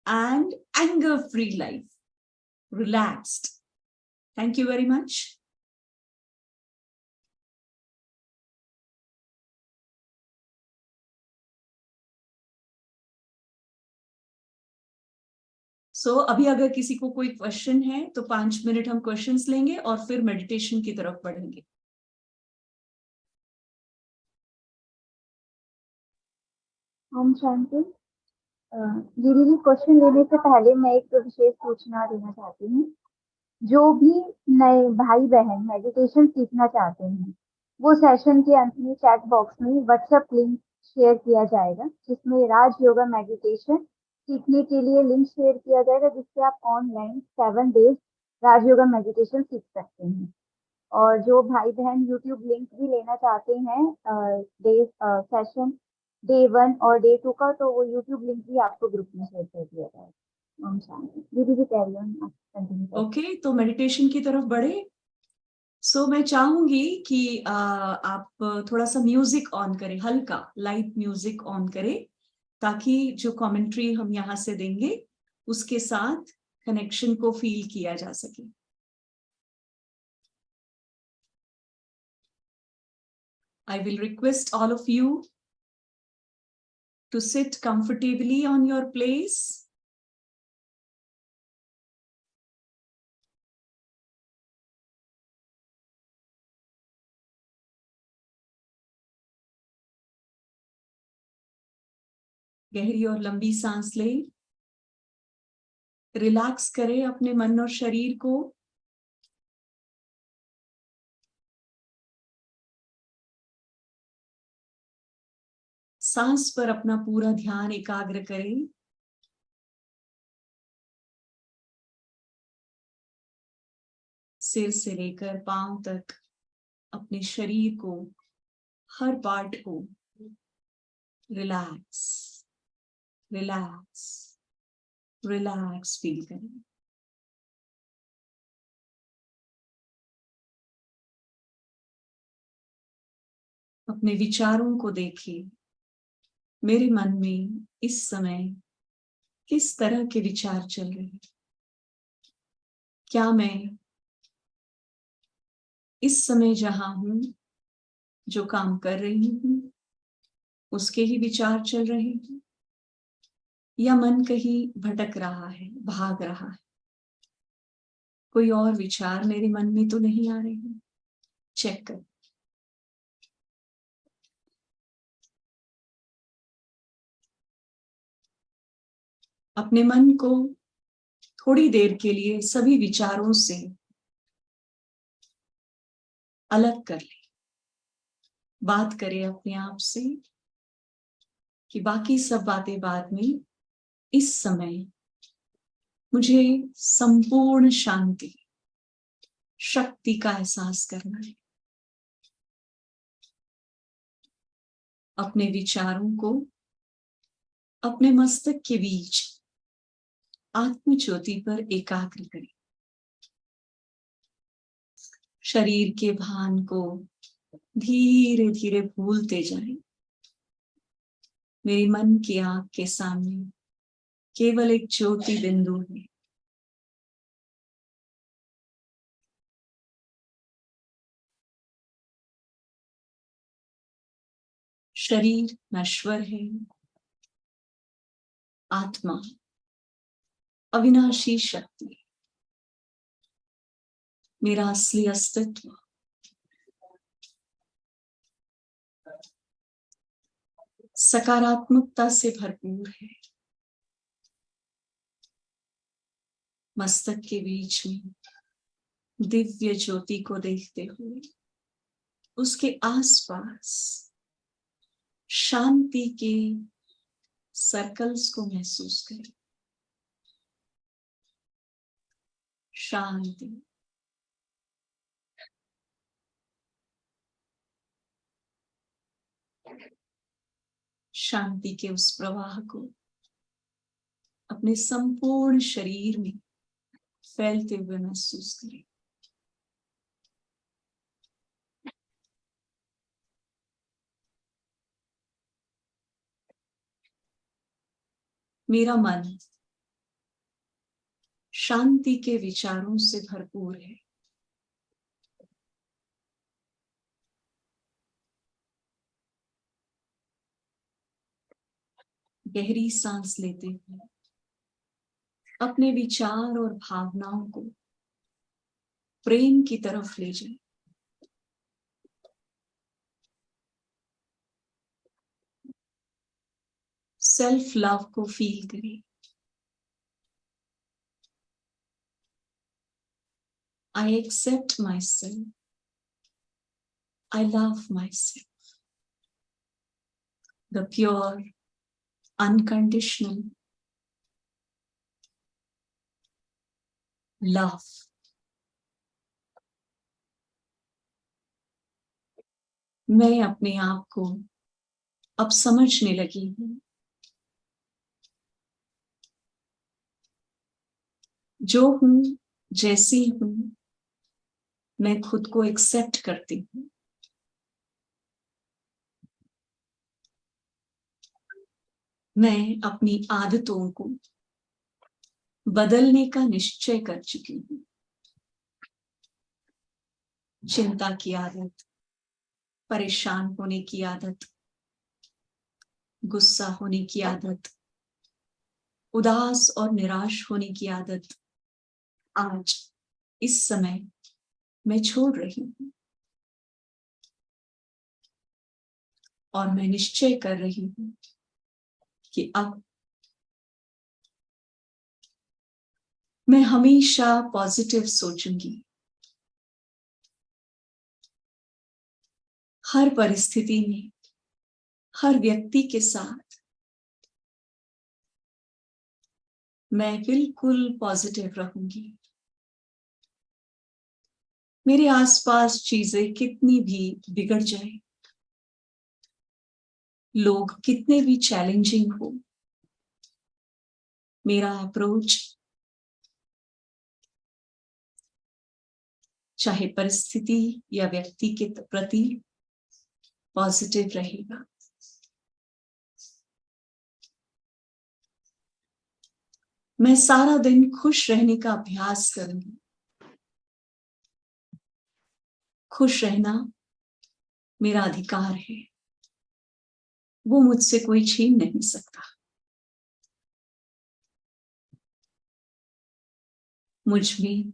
and anger-free life, relaxed. Thank you very much. अभी अगर किसी को कोई क्वेश्चन है तो 5 मिनट हम क्वेश्चंस लेंगे और फिर मेडिटेशन की तरफ बढ़ेंगे। हम शांति दीदी जी, क्वेश्चन लेने से पहले मैं एक विशेष सूचना देना चाहती हूँ। जो भी नए भाई बहन मेडिटेशन सीखना चाहते हैं, वो सेशन के अंत में चैट बॉक्स में व्हाट्सएप लिंक शेयर किया जाएगा, जिसमें राज योगा मेडिटेशन सीखने के लिए लिंक शेयर किया जाएगा, जिससे आप ऑनलाइन 7 डेज राज योगा मेडिटेशन सीख सकते हैं। और जो भाई बहन यूट्यूब लिंक भी लेना चाहते हैं सेशन डे 1 और डे 2 का, तो वो यूट्यूब लिंक भी आपको ग्रुप में शेयर कर दिया जाएगा। दीदी जी कैरी ऑन, कंटिन्यू। ओके, तो मेडिटेशन की तरफ बढ़े। मैं चाहूंगी कि आप थोड़ा सा म्यूजिक ऑन करें, हल्का लाइट म्यूजिक ऑन करें, ताकि जो कमेंट्री हम यहाँ से देंगे उसके साथ कनेक्शन को फील किया जा सके। I will request all of you to sit comfortably on your place. गहरी और लंबी सांस लें। रिलैक्स करें अपने मन और शरीर को। सांस पर अपना पूरा ध्यान एकाग्र करें। सिर से लेकर पांव तक अपने शरीर को, हर पार्ट को रिलैक्स रिलैक्स रिलैक्स फील करें। अपने विचारों को देखें। मेरे मन में इस समय किस तरह के विचार चल रहे हैं? क्या मैं इस समय जहां हूं, जो काम कर रही हूं, उसके ही विचार चल रहे हैं, या मन कहीं भटक रहा है, भाग रहा है? कोई और विचार मेरे मन में तो नहीं आ रहे हैं? चेक कर। अपने मन को थोड़ी देर के लिए सभी विचारों से अलग कर ले। बात करें अपने आप से कि बाकी सब बातें बाद में, इस समय मुझे संपूर्ण शांति, शक्ति का एहसास करना है। अपने विचारों को अपने मस्तक के बीच आत्म ज्योति पर एकाग्र करें। शरीर के भान को धीरे धीरे भूलते जाएं। मेरी मन की आंख के सामने केवल एक ज्योति बिंदु है। शरीर नश्वर है, आत्मा अविनाशी शक्ति, मेरा असली अस्तित्व सकारात्मकता से भरपूर है। मस्तक के बीच में दिव्य ज्योति को देखते हुए उसके आसपास शांति के सर्कल्स को महसूस करें। शांति, शांति के उस प्रवाह को अपने संपूर्ण शरीर में फैलते हुए महसूस करें। मेरा मन शांति के विचारों से भरपूर है। गहरी सांस लेते हुए अपने विचार और भावनाओं को प्रेम की तरफ ले जाएं। सेल्फ लव को फील करें। I accept myself. I love myself. The pure, unconditional love. मैं अपने आप को अब समझने लगी हूं। जो हूं, जैसी हूं, मैं खुद को एक्सेप्ट करती हूं। मैं अपनी आदतों को बदलने का निश्चय कर चुकी हूं। चिंता की आदत, परेशान होने की आदत, गुस्सा होने की आदत, उदास और निराश होने की आदत आज इस समय मैं छोड़ रही हूं। और मैं निश्चय कर रही हूं कि अब मैं हमेशा पॉजिटिव सोचूंगी। हर परिस्थिति में, हर व्यक्ति के साथ मैं बिल्कुल पॉजिटिव रहूंगी। मेरे आसपास चीजें कितनी भी बिगड़ जाए, लोग कितने भी चैलेंजिंग हो, मेरा अप्रोच चाहे परिस्थिति या व्यक्ति के प्रति पॉजिटिव रहेगा। मैं सारा दिन खुश रहने का अभ्यास करूंगी। खुश रहना मेरा अधिकार है, वो मुझसे कोई छीन नहीं सकता। मुझ में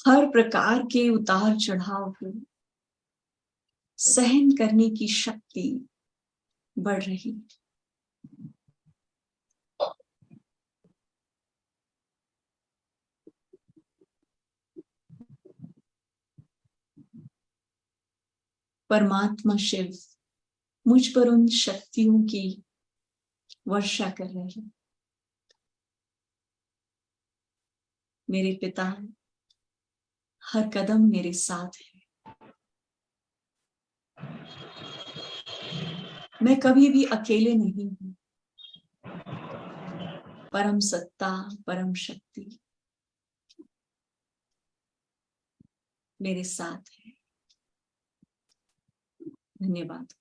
हर प्रकार के उतार चढ़ाव को सहन करने की शक्ति बढ़ रही। परमात्मा शिव मुझ पर उन शक्तियों की वर्षा कर रहे हैं। मेरे पिता हर कदम मेरे साथ है। मैं कभी भी अकेले नहीं हूं। परम सत्ता, परम शक्ति मेरे साथ है। धन्यवाद।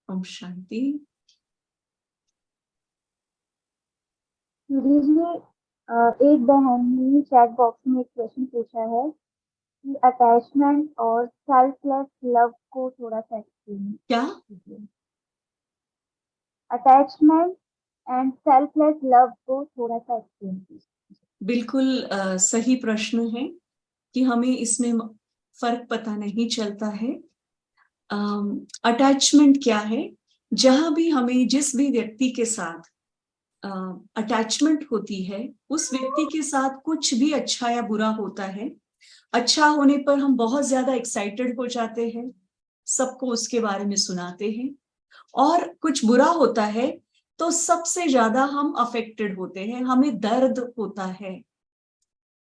ओम शांति। सीरीज में एक बहन ने चैट बॉक्स में एक क्वेश्चन पूछा है कि अटैचमेंट और सेल्फलेस लव को थोड़ा सा एक्सप्लेन क्या? कीजिए। अटैचमेंट एंड सेल्फलेस लव को थोड़ा सा एक्सप्लेन कीजिए। बिल्कुल सही प्रश्न है कि हमें इसमें फर्क पता नहीं चलता है। अटैचमेंट क्या है? जहां भी हमें जिस भी व्यक्ति के साथ अटैचमेंट होती है, उस व्यक्ति के साथ कुछ भी अच्छा या बुरा होता है। अच्छा होने पर हम बहुत ज्यादा एक्साइटेड हो जाते हैं, सबको उसके बारे में सुनाते हैं, और कुछ बुरा होता है तो सबसे ज्यादा हम अफेक्टेड होते हैं, हमें दर्द होता है।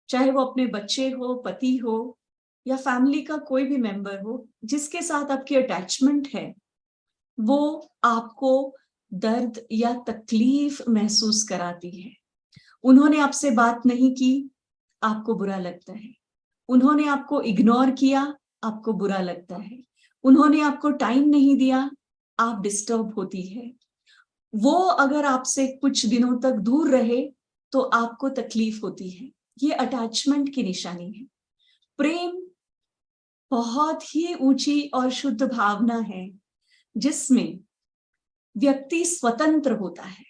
चाहे वो अपने बच्चे हो, पति हो, या फैमिली का कोई भी मेंबर हो, जिसके साथ आपकी अटैचमेंट है, वो आपको दर्द या तकलीफ महसूस कराती है। उन्होंने आपसे बात नहीं की, आपको बुरा लगता है। उन्होंने आपको इग्नोर किया, आपको बुरा लगता है। उन्होंने आपको टाइम नहीं दिया, आप डिस्टर्ब होती है। वो अगर आपसे कुछ दिनों तक दूर रहे तो आपको तकलीफ होती है। ये अटैचमेंट की निशानी है। प्रेम बहुत ही ऊंची और शुद्ध भावना है, जिसमें व्यक्ति स्वतंत्र होता है।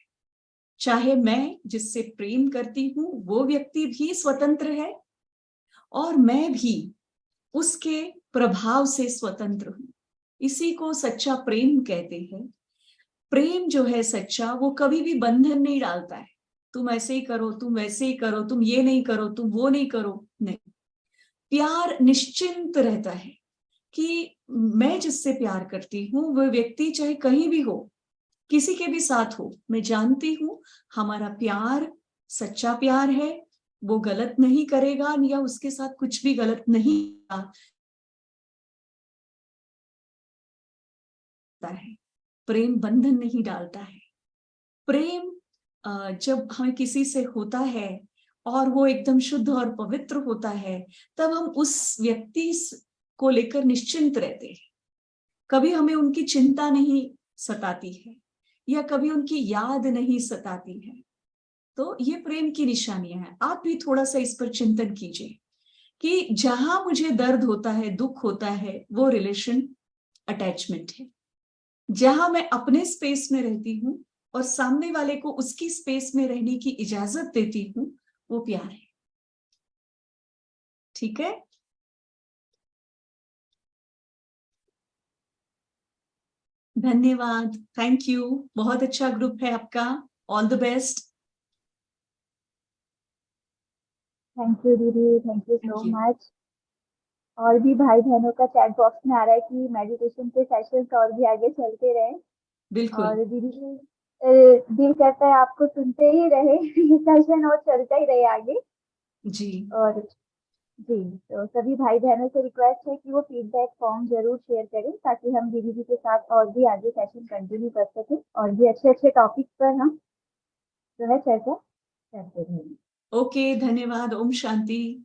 चाहे मैं जिससे प्रेम करती हूं वो व्यक्ति भी स्वतंत्र है, और मैं भी उसके प्रभाव से स्वतंत्र हूं। इसी को सच्चा प्रेम कहते हैं। प्रेम जो है सच्चा, वो कभी भी बंधन नहीं डालता है। तुम ऐसे ही करो, तुम वैसे ही करो, तुम ये नहीं करो, तुम वो नहीं करो। नहीं, प्यार निश्चिंत रहता है कि मैं जिससे प्यार करती हूँ वह व्यक्ति चाहे कहीं भी हो, किसी के भी साथ हो, मैं जानती हूँ हमारा प्यार सच्चा प्यार है। वो गलत नहीं करेगा या उसके साथ कुछ भी गलत नहीं है। प्रेम बंधन नहीं डालता है। प्रेम जब हमें किसी से होता है और वो एकदम शुद्ध और पवित्र होता है, तब हम उस व्यक्ति को लेकर निश्चिंत रहते हैं। कभी हमें उनकी चिंता नहीं सताती है, या कभी उनकी याद नहीं सताती है। तो ये प्रेम की निशानियां हैं। आप भी थोड़ा सा इस पर चिंतन कीजिए कि जहां मुझे दर्द होता है, दुख होता है, वो रिलेशन अटैचमेंट है। जहां मैं अपने स्पेस में रहती हूं और सामने वाले को उसकी स्पेस में रहने की इजाजत देती हूं, वो प्यार है। ठीक है? धन्यवाद, थैंक यू, बहुत अच्छा ग्रुप है आपका, all the best. Thank you दीदी, thank you so Thank you. Much. और भी भाई बहनों का चैट बॉक्स में आ रहा है कि मेडिटेशन के सेशंस और भी आगे चलते रहे। बिल्कुल। और दीदी जी दिल करता है आपको सुनते ही रहे ये सेशन और चलता ही रहे आगे। जी और जी, तो सभी भाई बहनों से रिक्वेस्ट है कि वो फीडबैक फॉर्म जरूर शेयर करें ताकि हम दीदी जी के साथ और भी आगे सेशन कंटिन्यू कर सकें और भी अच्छे अच्छे टॉपिक पर हम जो है चर्चा करते रहेंगे। ओके, धन्यवाद, ओम शांति।